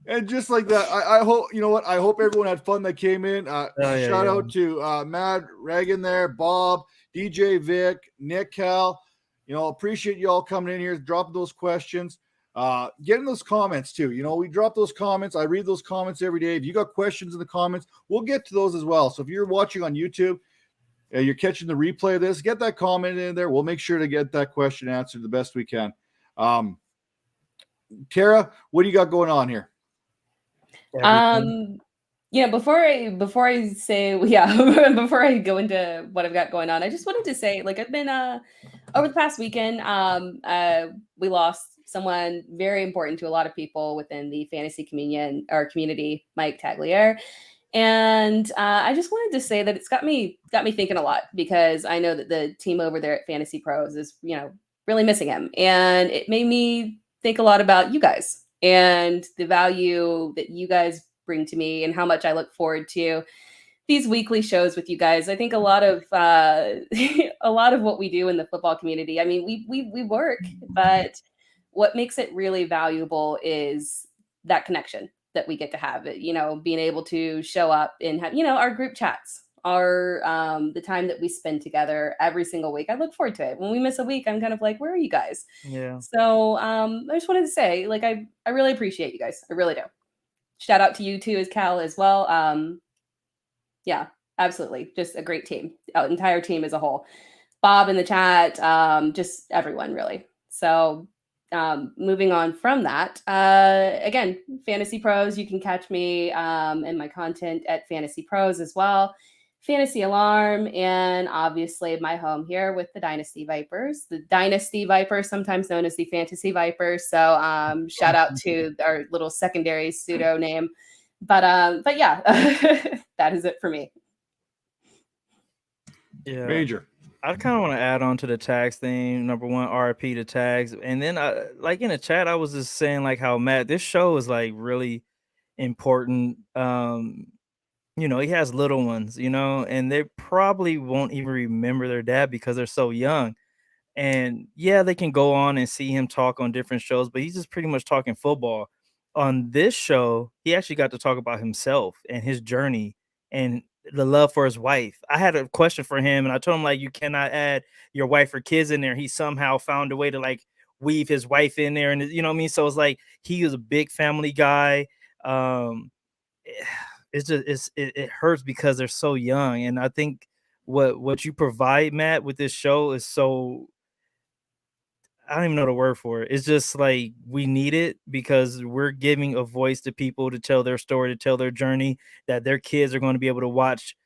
And just like that, I hope, you know what? I hope everyone had fun that came in. Shout out to Matt, Reagan there, Bob, DJ Vic, Nick Cal. You know, appreciate you all coming in here, dropping those questions, getting those comments too. You know, we drop those comments. I read those comments every day. If you got questions in the comments, we'll get to those as well. So if you're watching on YouTube, you're catching the replay of this, get that comment in there. We'll make sure to get that question answered the best we can. Tara, what do you got going on here? Before I say before I go into what I've got going on, I just wanted to say, like, I've been over the past weekend, we lost someone very important to a lot of people within the fantasy community, Mike Tagliere. And I just wanted to say that it's got me thinking a lot, because I know that the team over there at Fantasy Pros is, really missing him. And it made me think a lot about you guys and the value that you guys bring to me and how much I look forward to these weekly shows with you guys. I think a lot of what we do in the football community, I mean, we work, but what makes it really valuable is that connection that we get to have, being able to show up and have, our group chats, our the time that we spend together every single week. I look forward to it. When we miss a week, I'm kind of like, where are you guys? Yeah. So I just wanted to say, like, I really appreciate you guys. I really do. Shout out to you too, as Cal as well. Yeah, absolutely. Just a great team. Entire team as a whole. Bob in the chat, just everyone really. So moving on from that, again, Fantasy Pros, you can catch me in my content at Fantasy Pros as well. Fantasy Alarm, and obviously my home here with the Dynasty Vipers, the Dynasty Vipers, sometimes known as the Fantasy Vipers. So shout out to our little secondary pseudo name. But yeah, that is it for me. Yeah. Major. I kind of want to add on to the tags thing. Number one, RIP to tags. And then like in the chat, I was just saying like how Matt, this show is like really important. He has little ones, and they probably won't even remember their dad because they're so young. And yeah, they can go on and see him talk on different shows, but he's just pretty much talking football. On this show, he actually got to talk about himself and his journey and the love for his wife. I had a question for him, and I told him, like, you cannot add your wife or kids in there. He somehow found a way to like weave his wife in there, and you know what I mean? So it's like he was a big family guy. It hurts because they're so young, and I think what you provide, Matt, with this show is so, I don't even know the word for it. It's just like we need it because we're giving a voice to people to tell their story, to tell their journey, that their kids are going to be able to watch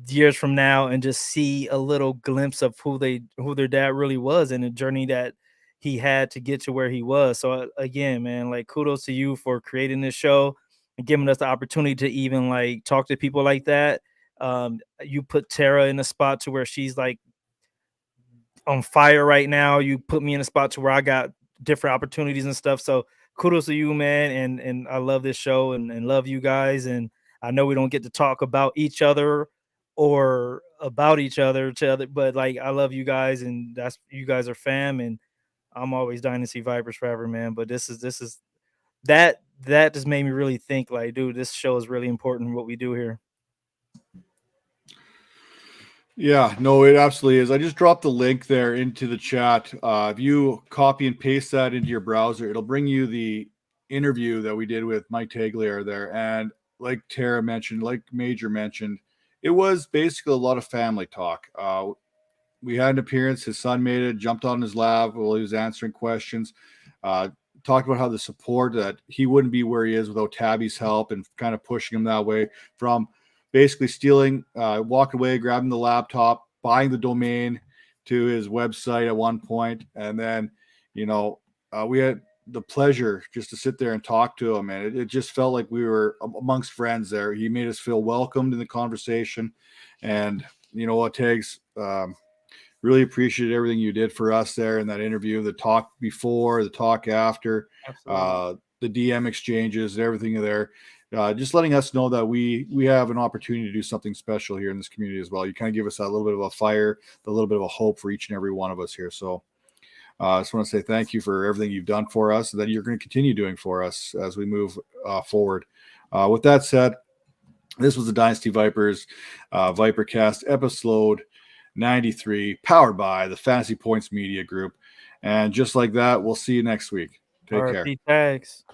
years from now and just see a little glimpse of who their dad really was and the journey that he had to get to where he was. So again, man, like, kudos to you for creating this show and giving us the opportunity to even like talk to people like that. You put Tera in a spot to where she's like on fire right now. You put me in a spot to where I got different opportunities and stuff. So kudos to you, man. And I love this show and love you guys. And I know we don't get to talk about each other or about each other but like, I love you guys, and you guys are fam, and I'm always Dynasty Vipers forever, man. But this is that just made me really think, like, dude, this show is really important, what we do here. Yeah, no, it absolutely is. I just dropped the link there into the chat. If you copy and paste that into your browser, it'll bring you the interview that we did with Mike Tagliere there. And like Tara mentioned, like Major mentioned, it was basically a lot of family talk. We had an appearance. His son made it, jumped on his lap while he was answering questions. Talked about how the support, that he wouldn't be where he is without Tabby's help, and kind of pushing him that way from basically stealing, walking away, grabbing the laptop, buying the domain to his website at one point. And then, we had the pleasure just to sit there and talk to him. And it just felt like we were amongst friends there. He made us feel welcomed in the conversation. And you know what, Tags, Really appreciate everything you did for us there in that interview, the talk before, the talk after, the DM exchanges, and everything there. Just letting us know that we have an opportunity to do something special here in this community as well. You kind of give us that little bit of a fire, a little bit of a hope for each and every one of us here. So I just want to say thank you for everything you've done for us and that you're going to continue doing for us as we move forward. With that said, this was the Dynasty Vipers ViperCast episode 93, powered by the Fantasy Points Media Group. And just like that, we'll see you next week. Take care. Tags.